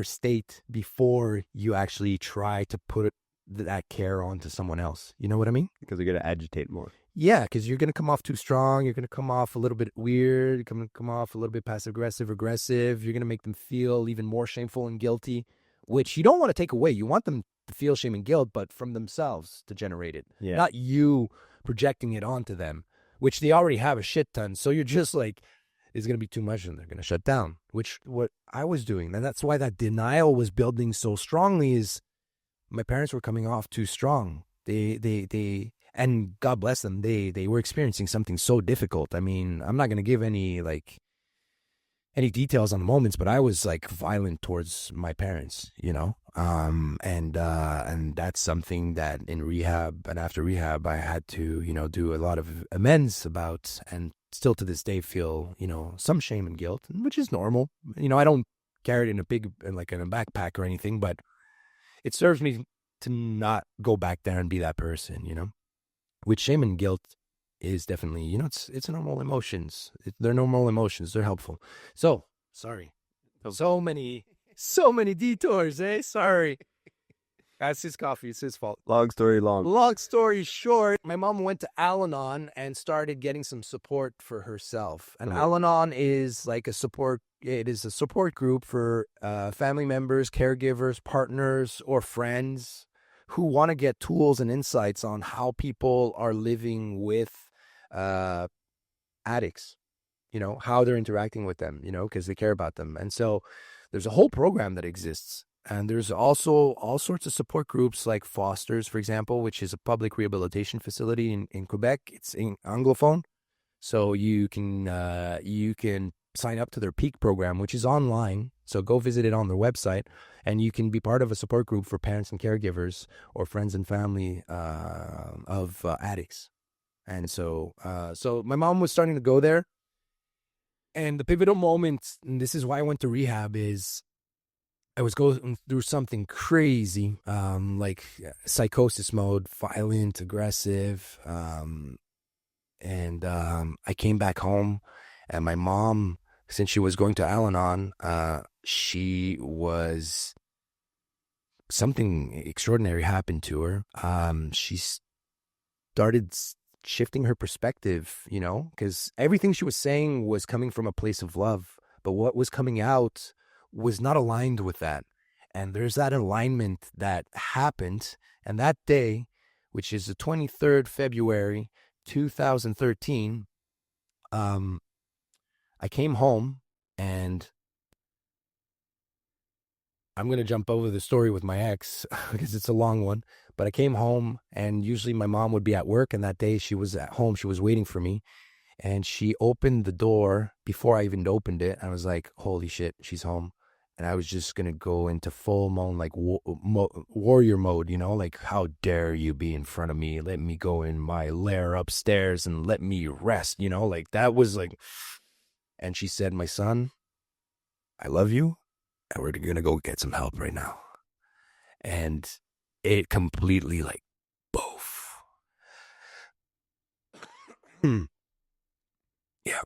state before you actually try to put that care onto someone else. You know what I mean? Because you're going to agitate more. Yeah, because you're going to come off too strong. You're going to come off a little bit weird. You're going to come off a little bit passive aggressive. You're going to make them feel even more shameful and guilty, which you don't want to take away. You want them to feel shame and guilt, but from themselves to generate it, Yeah. not you projecting it onto them, which they already have a shit ton. So you're just like, it's going to be too much and they're going to shut down, which what I was doing. And that's why that denial was building so strongly is my parents were coming off too strong. And God bless them, they were experiencing something so difficult. I mean, I'm not going to give any details on the moments, but I was like violent towards my parents, you know? And that's something that in rehab and after rehab, I had to, you know, do a lot of amends about, and still to this day feel, you know, some shame and guilt, which is normal. You know, I don't carry it in a big, like in a backpack or anything, but it serves me to not go back there and be that person, you know? Which shame and guilt is definitely, you know, it's normal emotions. They're normal emotions. They're helpful. So, sorry. So many detours, eh? Sorry. That's his coffee. It's his fault. Long story long. Long story short, my mom went to Al-Anon and started getting some support for herself. And Al-Anon is like it is a support group for family members, caregivers, partners, or friends who want to get tools and insights on how people are living with addicts, you know, how they're interacting with them, you know, because they care about them. And so there's a whole program that exists. And there's also all sorts of support groups like Foster's, for example, which is a public rehabilitation facility in Quebec. It's in Anglophone. So you can sign up to their Peak program, which is online. So go visit it on their website, and you can be part of a support group for parents and caregivers or friends and family of addicts. And so my mom was starting to go there. And the pivotal moment, and this is why I went to rehab, is I was going through something crazy, like psychosis mode, violent, aggressive. And I came back home, and my mom, since she was going to Al-Anon, something extraordinary happened to her. She started shifting her perspective, you know, because everything she was saying was coming from a place of love, but what was coming out was not aligned with that. And there's that alignment that happened. And that day, which is the 23rd February, 2013, I came home, and I'm going to jump over the story with my ex because it's a long one. But I came home, and usually my mom would be at work. And that day she was at home. She was waiting for me. And she opened the door before I even opened it. I was like, holy shit, she's home. And I was just going to go into full moan, like warrior mode, you know, like, how dare you be in front of me? Let me go in my lair upstairs and let me rest, you know, like that was like. And she said, my son, I love you, and we're going to go get some help right now. And it completely like, boof. Yeah.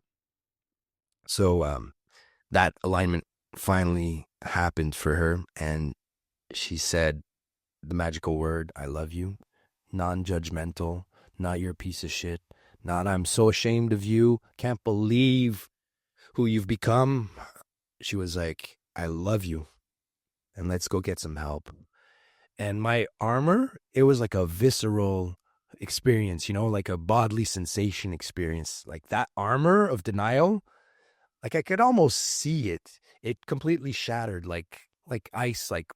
So that alignment finally happened for her, and she said the magical word, I love you, non-judgmental, not you're a piece of shit, not I'm so ashamed of you, can't believe who you've become. She was like, I love you, and let's go get some help. And my armor, it was like a visceral experience, you know, like a bodily sensation experience, like that armor of denial. Like I could almost see it. It completely shattered, like ice, like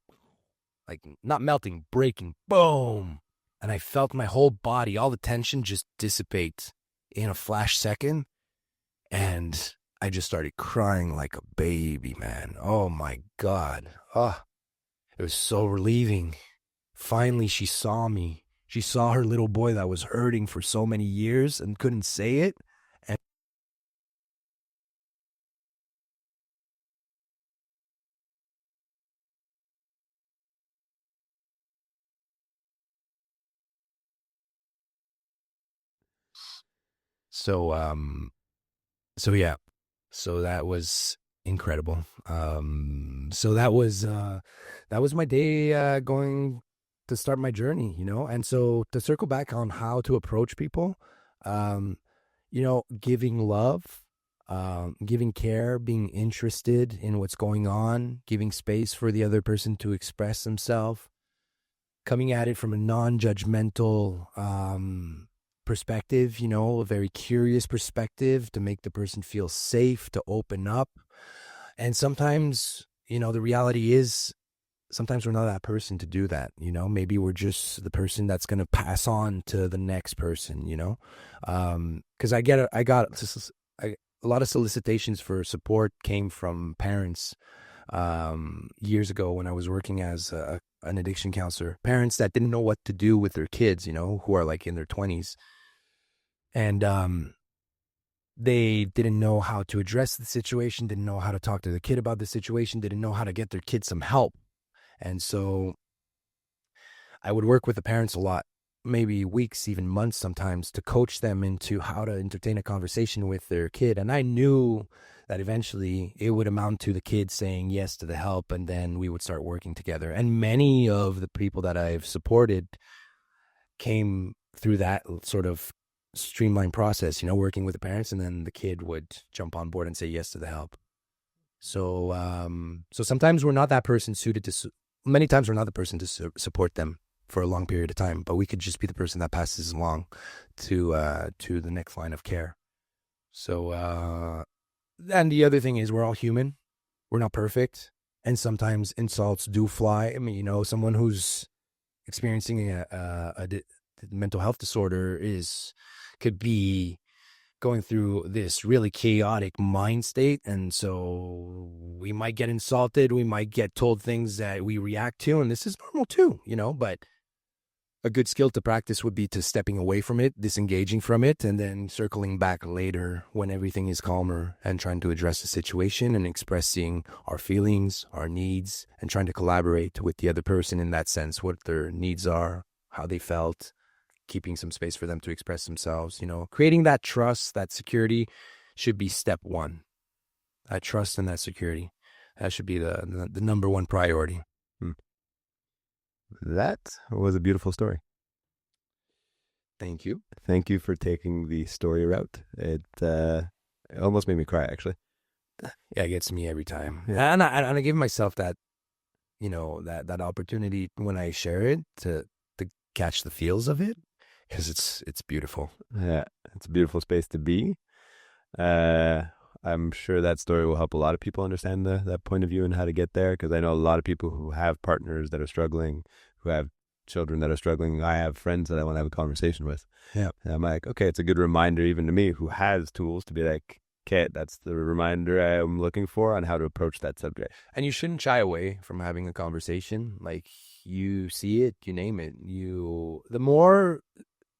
not melting, breaking, boom. And I felt my whole body, all the tension just dissipate in a flash second. And I just started crying like a baby, man. Oh my God. Oh, it was so relieving. Finally, she saw me. She saw her little boy that was hurting for so many years and couldn't say it. And so, so yeah, so that was incredible. So that was my day, going to start my journey, you know? And so to circle back on how to approach people, Um, giving love, giving care, being interested in what's going on, giving space for the other person to express themselves, coming at it from a non-judgmental perspective, a very curious perspective to make the person feel safe, to open up. And sometimes, the reality is sometimes we're not that person to do that. Maybe we're just the person that's going to pass on to the next person, because I got a lot of solicitations for support came from parents years ago when I was working as an addiction counselor, parents that didn't know what to do with their kids, who are like in their 20s. And they didn't know how to address the situation, didn't know how to talk to the kid about the situation, didn't know how to get their kid some help. And so I would work with the parents a lot, maybe weeks, even months sometimes, to coach them into how to entertain a conversation with their kid. And I knew that eventually it would amount to the kid saying yes to the help, and then we would start working together. And many of the people that I've supported came through that sort of streamlined process, working with the parents, and then the kid would jump on board and say yes to the help. So, so sometimes we're not that person suited to, many times we're not the person to support them for a long period of time, but we could just be the person that passes along to the next line of care. So, and the other thing is we're all human. We're not perfect. And sometimes insults do fly. I mean, someone who's experiencing a mental health disorder could be going through this really chaotic mind state. And so we might get insulted. We might get told things that we react to. And this is normal too, but a good skill to practice would be to stepping away from it, disengaging from it, and then circling back later when everything is calmer and trying to address the situation and expressing our feelings, our needs, and trying to collaborate with the other person in that sense, what their needs are, how they felt, keeping some space for them to express themselves. Creating that trust, that security should be step one. That trust and that security. That should be the number one priority. That was a beautiful story. Thank you. Thank you for taking the story route. It almost made me cry, actually. Yeah, it gets me every time. Yeah. And I give myself that, that opportunity when I share it to catch the feels of it, because it's beautiful. Yeah, it's a beautiful space to be. I'm sure that story will help a lot of people understand that point of view and how to get there, because I know a lot of people who have partners that are struggling, who have children that are struggling. I have friends that I want to have a conversation with. Yeah. And I'm like, okay, it's a good reminder even to me who has tools to be like, okay, that's the reminder I'm looking for on how to approach that subject. And you shouldn't shy away from having a conversation. Like, you see it, you name it. The more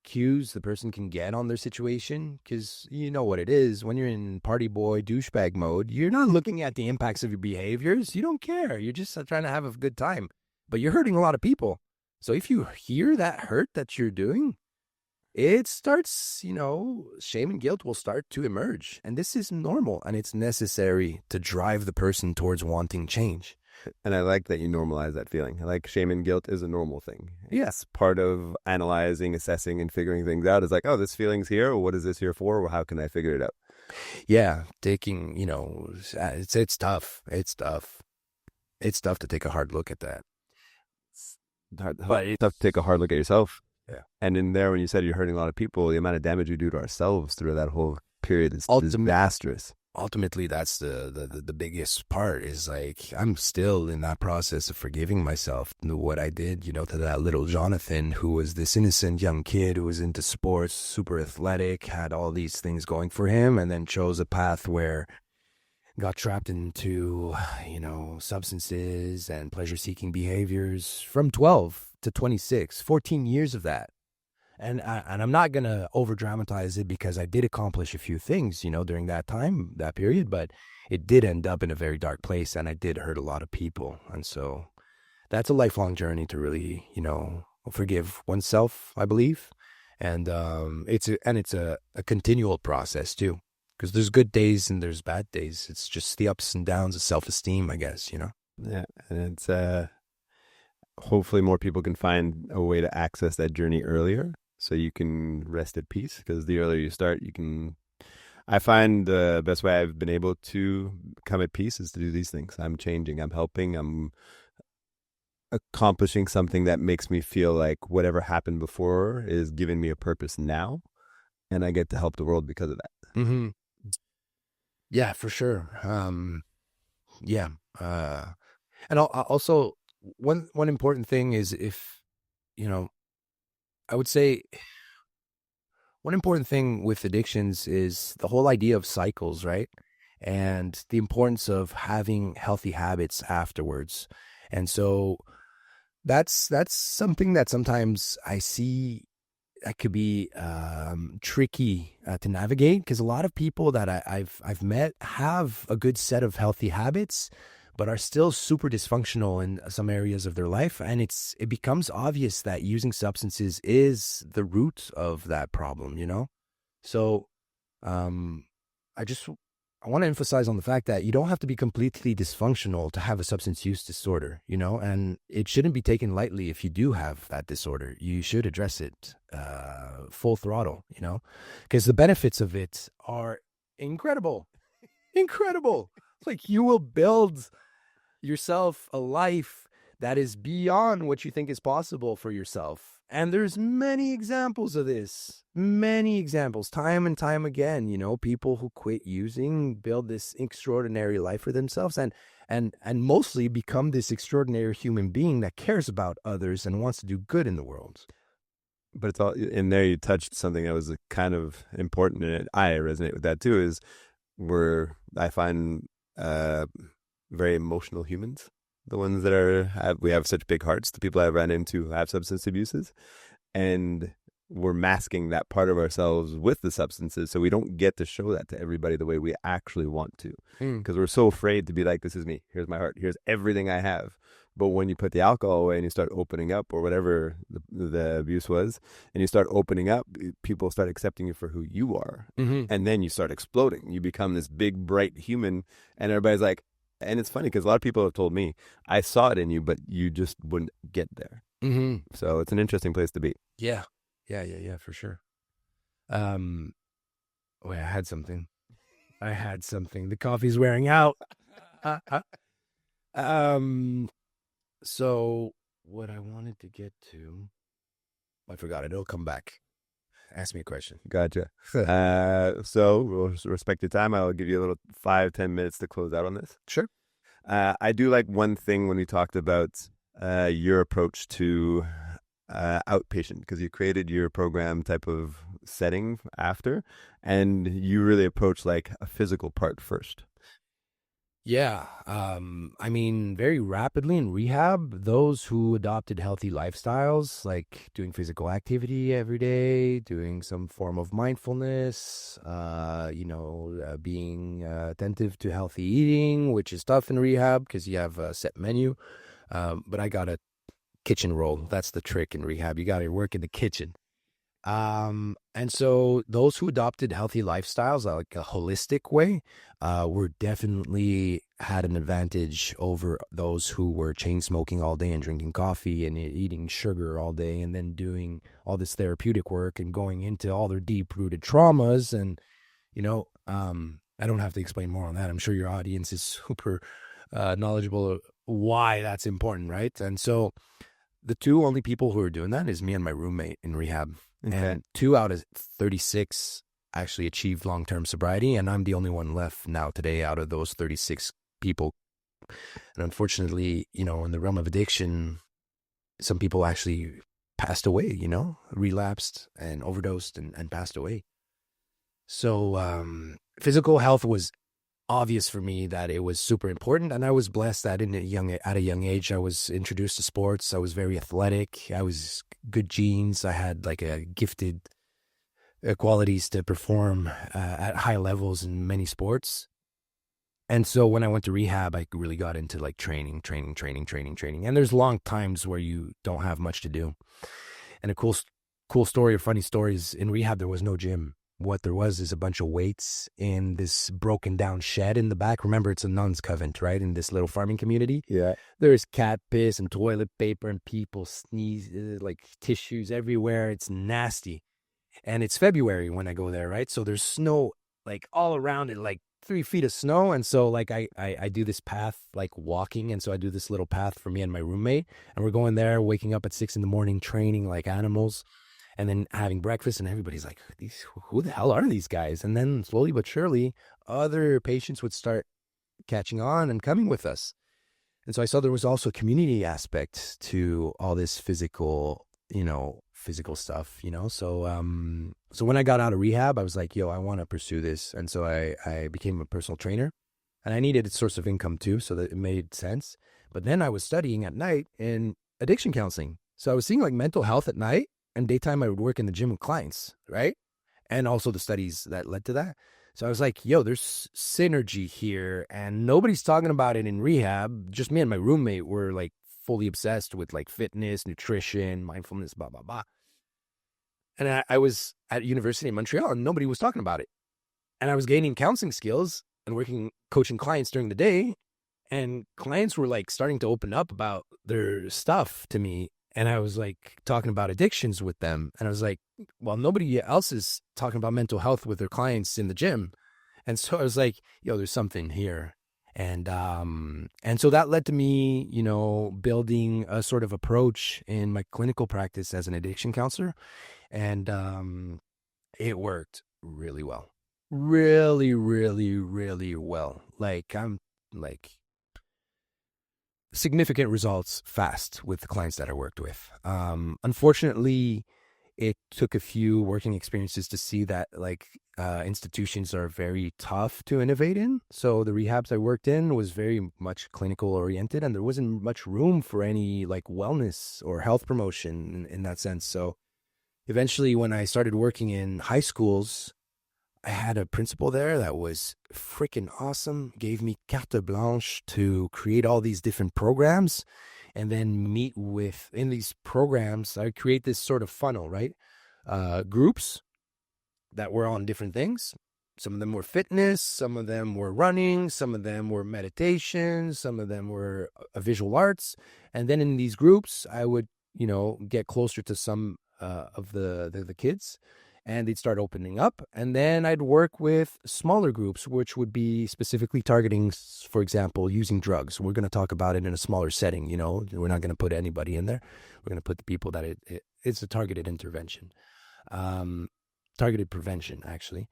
cues the person can get on their situation, because you know what it is when you're in party boy douchebag mode, you're not looking at the impacts of your behaviors. You don't care. You're just trying to have a good time, but you're hurting a lot of people. So if you hear that hurt that you're doing, it starts, shame and guilt will start to emerge. And this is normal, and it's necessary to drive the person towards wanting change. And I like that you normalize that feeling. I like shame and guilt is a normal thing. Yes. Part of analyzing, assessing, and figuring things out is like, oh, this feeling's here. What is this here for? Well, how can I figure it out? Yeah. Taking, it's tough. It's tough. It's tough to take a hard look at that. But it's tough to take a hard look at yourself. Yeah. And in there, when you said you're hurting a lot of people, the amount of damage we do to ourselves through that whole period is disastrous. Ultimately, that's the biggest part, is like, I'm still in that process of forgiving myself, what I did, to that little Jonathan, who was this innocent young kid who was into sports, super athletic, had all these things going for him, and then chose a path where got trapped into, substances and pleasure-seeking behaviors from 12 to 26, 14 years of that. And I'm not going to over-dramatize it, because I did accomplish a few things, during that time, that period, but it did end up in a very dark place, and I did hurt a lot of people. And so that's a lifelong journey to really, forgive oneself, I believe. And it's a continual process too, because there's good days and there's bad days. It's just the ups and downs of self-esteem, I guess, Yeah, and it's hopefully more people can find a way to access that journey earlier, so you can rest at peace. Because the earlier you start, you can. I find the best way I've been able to come at peace is to do these things. I'm changing. I'm helping. I'm accomplishing something that makes me feel like whatever happened before is giving me a purpose now, and I get to help the world because of that. Mm-hmm. Yeah, for sure. Yeah. And also one important thing is, if, you know, I would say one important thing with addictions is the whole idea of cycles, right? And the importance of having healthy habits afterwards. And so that's something that sometimes I see that could be tricky to navigate, because a lot of people that I've met have a good set of healthy habits, but are still super dysfunctional in some areas of their life, and it becomes obvious that using substances is the root of that problem. So um, I want to emphasize on the fact that you don't have to be completely dysfunctional to have a substance use disorder, and it shouldn't be taken lightly. If you do have that disorder, you should address it full throttle, because the benefits of it are incredible. Incredible. Like, you will build yourself a life that is beyond what you think is possible for yourself. And there's many examples of this, many examples, time and time again. People who quit using build this extraordinary life for themselves, and mostly become this extraordinary human being that cares about others and wants to do good in the world. But it's all in there. You touched something that was kind of important, and I resonate with that too. Is where I find very emotional humans, the ones that we have such big hearts. The people I've run into who have substance abuses, and we're masking that part of ourselves with the substances, so we don't get to show that to everybody the way we actually want to, because we're so afraid to be like, this is me, here's my heart, here's everything I have. But when you put the alcohol away and you start opening up, or whatever the abuse was, and you start opening up, people start accepting you for who you are. Mm-hmm. And then you start exploding. You become this big, bright human, and everybody's like, and it's funny because a lot of people have told me, I saw it in you, but you just wouldn't get there. Mm-hmm. So it's an interesting place to be. Yeah, for sure. Wait, I had something. The coffee's wearing out. So what I wanted to get to, I forgot it. It'll come back. Ask me a question. Gotcha. So we'll respect your time. I'll give you a little 5-10 minutes to close out on this. Sure. I do like one thing when we talked about your approach to outpatient, because you created your program type of setting after, and you really approach like a physical part first. Yeah. I mean, very rapidly in rehab, those who adopted healthy lifestyles, like doing physical activity every day, doing some form of mindfulness, being attentive to healthy eating, which is tough in rehab because you have a set menu. But I got a kitchen role. That's the trick in rehab. You got to work in the kitchen. And so those who adopted healthy lifestyles, like a holistic way, were definitely had an advantage over those who were chain smoking all day and drinking coffee and eating sugar all day, and then doing all this therapeutic work and going into all their deep rooted traumas. And, I don't have to explain more on that. I'm sure your audience is super knowledgeable of why that's important, right? And so the two only people who are doing that is me and my roommate in rehab. Okay. And 2 out of 36 actually achieved long-term sobriety, and I'm the only one left now today out of those 36 people. And unfortunately, in the realm of addiction, some people actually passed away, relapsed and overdosed and passed away. So physical health was obvious for me that it was super important, and I was blessed that at a young age I was introduced to sports. I was very athletic. I was good genes. I had like a gifted qualities to perform at high levels in many sports. And so when I went to rehab, I really got into like training. And there's long times where you don't have much to do. And a cool story or funny story is, in rehab there was no gym. what there was is a bunch of weights in this broken down shed in the back. Remember, it's a nun's convent, right? In this little farming community. Yeah. There's cat piss and toilet paper and people sneeze, like tissues everywhere. It's nasty. And it's February when I go there, right? So there's snow like all around it, like 3 feet of snow. And so like I do this path, like walking. And so I do this little path for me and my roommate. And we're going there, waking up at 6 a.m, training like animals, and then having breakfast. And everybody's like, who the hell are these guys? And then slowly but surely, other patients would start catching on and coming with us. And so I saw there was also a community aspect to all this physical stuff. So when I got out of rehab, I was like, yo, I want to pursue this. And so I became a personal trainer, and I needed a source of income too, so that it made sense. But then I was studying at night in addiction counseling. So I was seeing like mental health at night, and daytime I would work in the gym with clients, right? And also the studies that led to that. So I was like, yo, there's synergy here, and nobody's talking about it in rehab. Just me and my roommate were like fully obsessed with like fitness, nutrition, mindfulness, blah, blah, blah. And I was at University of Montreal, and nobody was talking about it. And I was gaining counseling skills and coaching clients during the day. And clients were like starting to open up about their stuff to me. And I was like talking about addictions with them. And I was like, well, nobody else is talking about mental health with their clients in the gym. And so I was like, yo, there's something here. And so that led to me, building a sort of approach in my clinical practice as an addiction counselor. And it worked really well. Really, really, really well. Like I'm like significant results fast with the clients that I worked with. Unfortunately, it took a few working experiences to see that like institutions are very tough to innovate in. So the rehabs I worked in was very much clinical oriented, and there wasn't much room for any like wellness or health promotion in that sense. So eventually when I started working in high schools, I had a principal there that was freaking awesome, gave me carte blanche to create all these different programs and then meet with, in these programs, I create this sort of funnel, right? Groups that were on different things. Some of them were fitness, some of them were running, some of them were meditation, some of them were visual arts. And then in these groups, I would, get closer to some of the kids, and they'd start opening up. And then I'd work with smaller groups, which would be specifically targeting, for example, using drugs. We're going to talk about it in a smaller setting. We're not going to put anybody in there. We're going to put the people that it's a targeted intervention, targeted prevention, actually.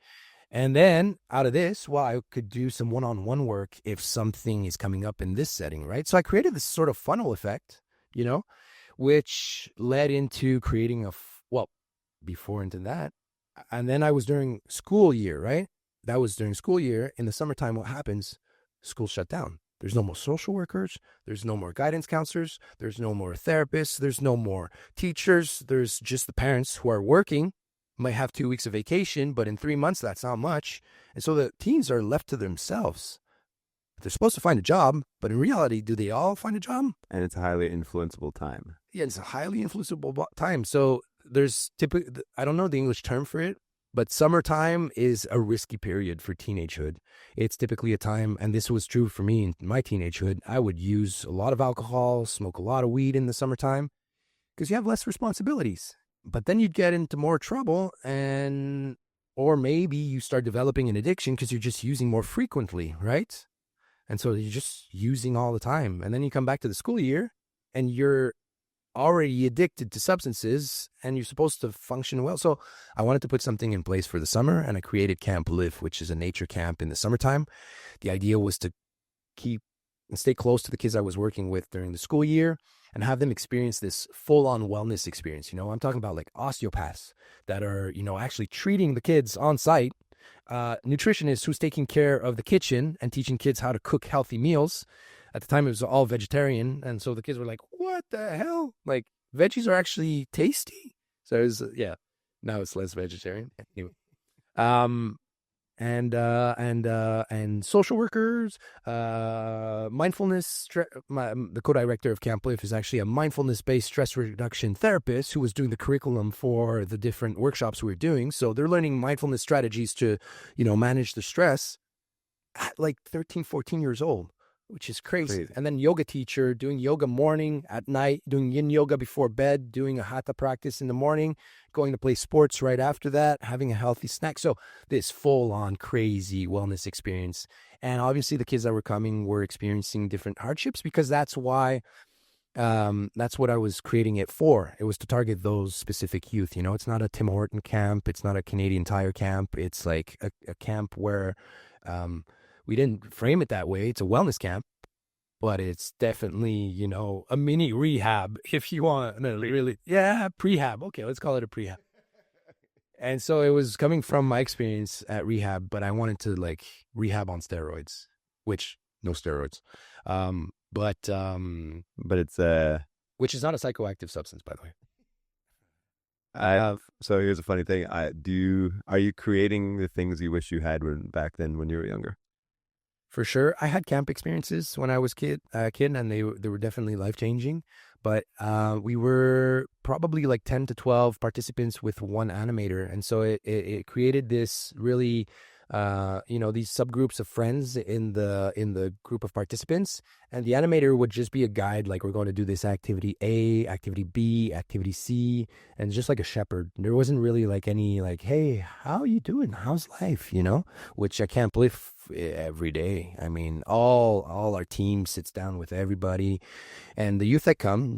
And then out of this, I could do some one-on-one work if something is coming up in this setting, right? So I created this sort of funnel effect, which led into creating before into that. And then I was during school year, right? That was during school year. In the summertime, what happens? School shut down. There's no more social workers. There's no more guidance counselors. There's no more therapists. There's no more teachers. There's just the parents who are working, might have 2 weeks of vacation, but in 3 months, that's not much. And so the teens are left to themselves. They're supposed to find a job, but in reality, do they all find a job? And it's a highly influenceable time. Yeah, it's a highly influenceable time. So there's typically, I don't know the English term for it, but summertime is a risky period for teenagehood. It's typically a time, and this was true for me in my teenagehood, I would use a lot of alcohol, smoke a lot of weed in the summertime because you have less responsibilities. But then you'd get into more trouble, or maybe you start developing an addiction because you're just using more frequently, right? And so you're just using all the time. And then you come back to the school year and you're already addicted to substances and you're supposed to function well. So I wanted to put something in place for the summer, and I created Camp Live, which is a nature camp in the summertime. The idea was to keep and stay close to the kids I was working with during the school year and have them experience this full-on wellness experience. I'm talking about like osteopaths that are, actually treating the kids on site, nutritionists who's taking care of the kitchen and teaching kids how to cook healthy meals. At the time, it was all vegetarian. And so the kids were like, what the hell? Like, veggies are actually tasty. So it was, now it's less vegetarian. Anyway. and social workers, mindfulness. The co-director of Camp Lift is actually a mindfulness-based stress reduction therapist who was doing the curriculum for the different workshops we were doing. So they're learning mindfulness strategies to, manage the stress at like 13, 14 years old, which is crazy. And then yoga teacher, doing yoga morning, at night, doing yin yoga before bed, doing a hatha practice in the morning, going to play sports right after that, having a healthy snack. So this full-on crazy wellness experience. And obviously the kids that were coming were experiencing different hardships, because that's why, that's what I was creating it for. It was to target those specific youth. It's not a Tim Horton camp. It's not a Canadian Tire camp. It's like a camp where, we didn't frame it that way. It's a wellness camp, but it's definitely, a mini rehab, if you want to really, prehab. Okay, let's call it a prehab. And so it was coming from my experience at rehab, but I wanted to like rehab on steroids, which no steroids. But it's which is not a psychoactive substance, by the way. So here's a funny thing. Are you creating the things you wish you had back then when you were younger? For sure. I had camp experiences when I was kid, and they were definitely life-changing. But we were probably like 10 to 12 participants with one animator. And so it created this really, these subgroups of friends in the group of participants. And the animator would just be a guide, like, we're going to do this activity A, activity B, activity C, and just like a shepherd. There wasn't really like any like, hey, how are you doing? How's life? Which I can't believe every day. I mean, all our team sits down with everybody, and the youth that come,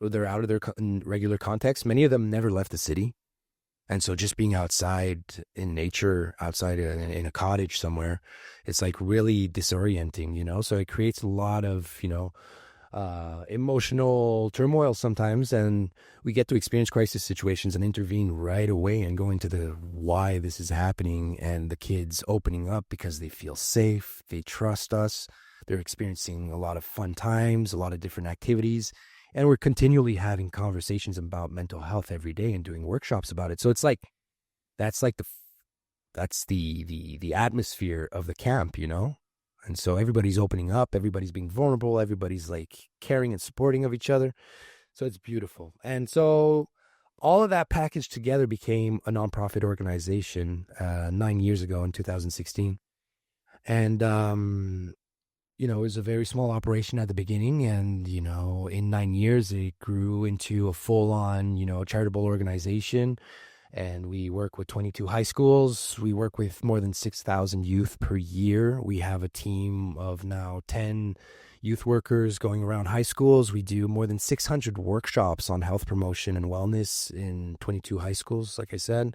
they're out of their regular context. Many of them never left the city. And so just being outside in nature, outside in a cottage somewhere, it's like really disorienting, so it creates a lot of, emotional turmoil sometimes. And we get to experience crisis situations and intervene right away and go into the why this is happening, and the kids opening up because they feel safe, they trust us, they're experiencing a lot of fun times, a lot of different activities. And we're continually having conversations about mental health every day and doing workshops about it. So it's like, that's the atmosphere of the camp, And so everybody's opening up, everybody's being vulnerable, everybody's like caring and supporting of each other. So it's beautiful. And so all of that packaged together became a nonprofit organization 9 years ago in 2016. And, it was a very small operation at the beginning, and, in 9 years, it grew into a full-on, charitable organization. And we work with 22 high schools. We work with more than 6,000 youth per year. We have a team of now 10 youth workers going around high schools. We do more than 600 workshops on health promotion and wellness in 22 high schools, like I said.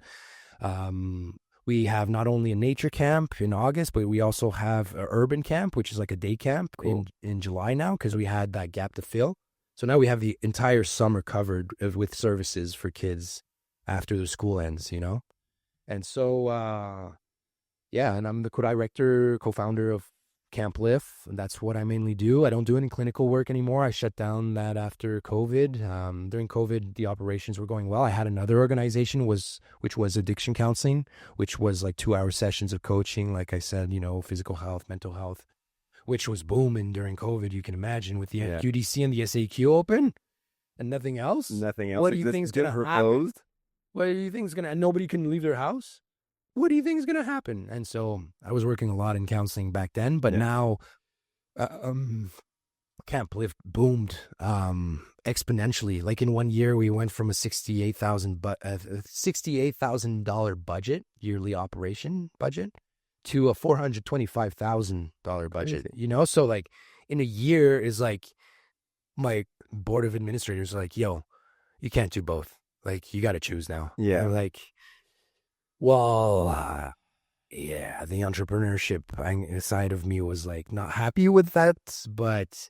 We have not only a nature camp in August, but we also have an urban camp, which is like a day camp in July now, because we had that gap to fill. So now we have the entire summer covered with services for kids after the school ends, And so, and I'm the co-director, co-founder of Camp Lift, and that's what I mainly do. I don't do any clinical work anymore. I shut down that after COVID. During COVID, the operations were going well. I had another organization which was addiction counseling, which was like 2-hour sessions of coaching, like I said, physical health, mental health, which was booming during COVID. You can imagine, with the QDC and the SAQ open and nothing else. What do you think is going to happen? What do you think is going to, and nobody can leave their house? What do you think is going to happen? And so I was working a lot in counseling back then, but now Camp Lift boomed exponentially. Like in 1 year, we went from a $68,000 budget, yearly operation budget, to a $425,000 budget. So like in a year is like, my board of administrators are like, yo, you can't do both. Like, you got to choose now. Yeah. I'm like, well, the entrepreneurship side of me was like not happy with that, but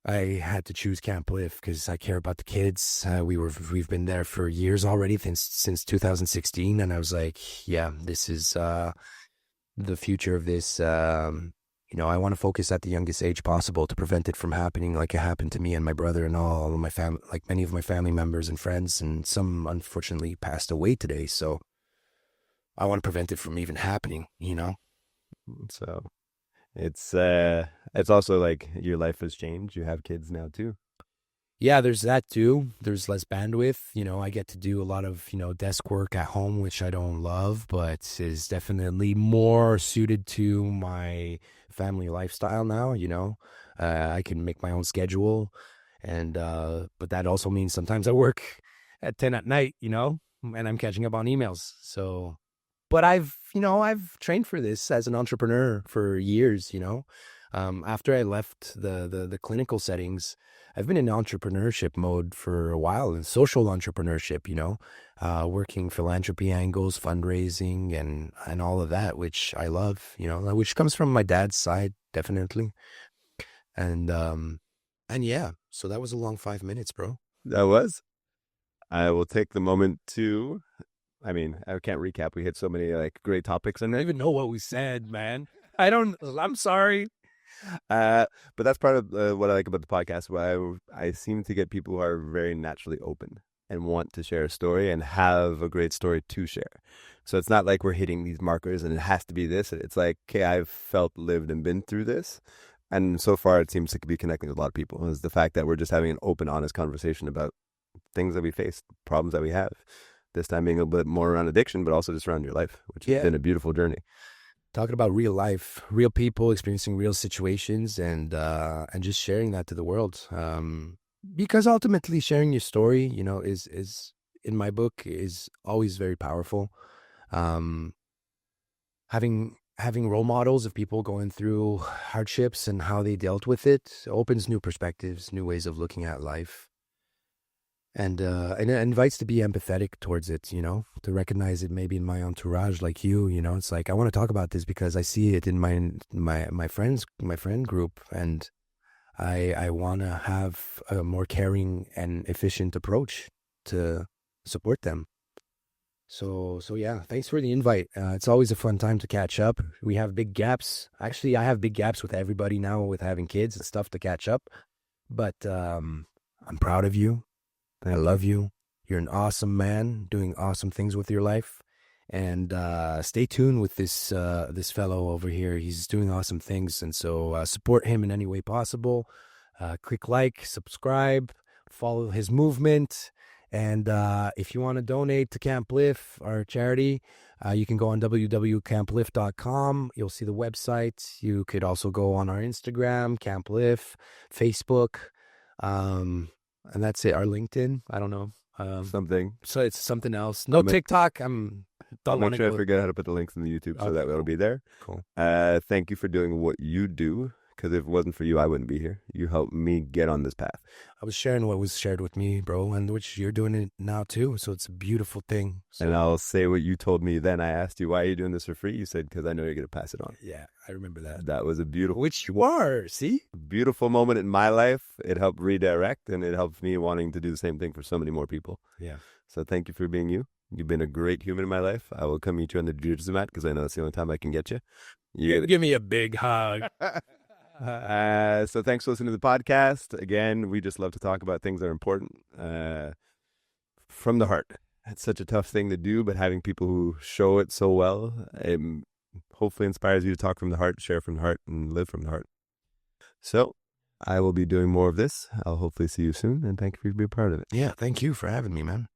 I had to choose Camp Lift because I care about the kids. We've been there for years already, since 2016, and I was like, this is the future of this. I want to focus at the youngest age possible to prevent it from happening like it happened to me and my brother and all of my family, like many of my family members and friends, and some unfortunately passed away today. So I want to prevent it from even happening, you know? So it's also like your life has changed. You have kids now too. Yeah, there's that too. There's less bandwidth. I get to do a lot of, desk work at home, which I don't love, but is definitely more suited to my family lifestyle now. I can make my own schedule. But that also means sometimes I work at 10 at night, and I'm catching up on emails. So, but I've trained for this as an entrepreneur for years. After I left the clinical settings, I've been in entrepreneurship mode for a while, in social entrepreneurship, working philanthropy angles, fundraising, and all of that, which I love, which comes from my dad's side, definitely. And yeah, so that was a long 5 minutes, bro. That was. I will take the moment to. I mean, I can't recap. We hit so many like great topics in I don't it. even know what we said, man. I'm sorry. But that's part of what I like about the podcast. Where I seem to get people who are very naturally open and want to share a story and have a great story to share. So it's not like we're hitting these markers and it has to be this. It's like, okay, I've felt, lived, and been through this. And so far, it seems to be connecting with a lot of people. Is the fact that we're just having an open, honest conversation about things that we face, problems that we have. This time being a little bit more around addiction, but also just around your life, which has been a beautiful journey. Talking about real life, real people experiencing real situations, and just sharing that to the world. Because ultimately, sharing your story, is in my book is always very powerful. Um, having role models of people going through hardships and how they dealt with it opens new perspectives, new ways of looking at life. And it invites to be empathetic towards it, to recognize it maybe in my entourage, like you. It's like I want to talk about this because I see it in my friend group, and I want to have a more caring and efficient approach to support them. So yeah, thanks for the invite. It's always a fun time to catch up. We have big gaps. Actually, I have big gaps with everybody now with having kids and stuff to catch up. But I'm proud of you. I love you. You're an awesome man doing awesome things with your life. And stay tuned with this fellow over here. He's doing awesome things. And so support him in any way possible. Click like, subscribe, follow his movement. And if you want to donate to Camp Lift, our charity, you can go on www.camplift.com. You'll see the website. You could also go on our Instagram, Camp Lift, Facebook. And that's it. Our LinkedIn, I don't know. Something. So it's something else. No TikTok. I'll make sure I figure out how to put the links in the YouTube so that it'll be there. Cool. Thank you for doing what you do. Because if it wasn't for you, I wouldn't be here. You helped me get on this path. I was sharing what was shared with me, bro, and which you're doing it now too. So it's a beautiful thing. So. And I'll say what you told me then. I asked you, why are you doing this for free? You said, because I know you're going to pass it on. Yeah, I remember that. That was a beautiful. Which you are, see? Beautiful moment in my life. It helped redirect, and it helped me wanting to do the same thing for so many more people. Yeah. So thank you for being you. You've been a great human in my life. I will come meet you on the jiu-jitsu mat because I know that's the only time I can get you. Give me a big hug. So thanks for listening to the podcast. Again, we just love to talk about things that are important from the heart. It's such a tough thing to do, but having people who show it so well, it hopefully inspires you to talk from the heart, share from the heart, and live from the heart. So I will be doing more of this. I'll hopefully see you soon, and thank you for being a part of it. Yeah, thank you for having me, man.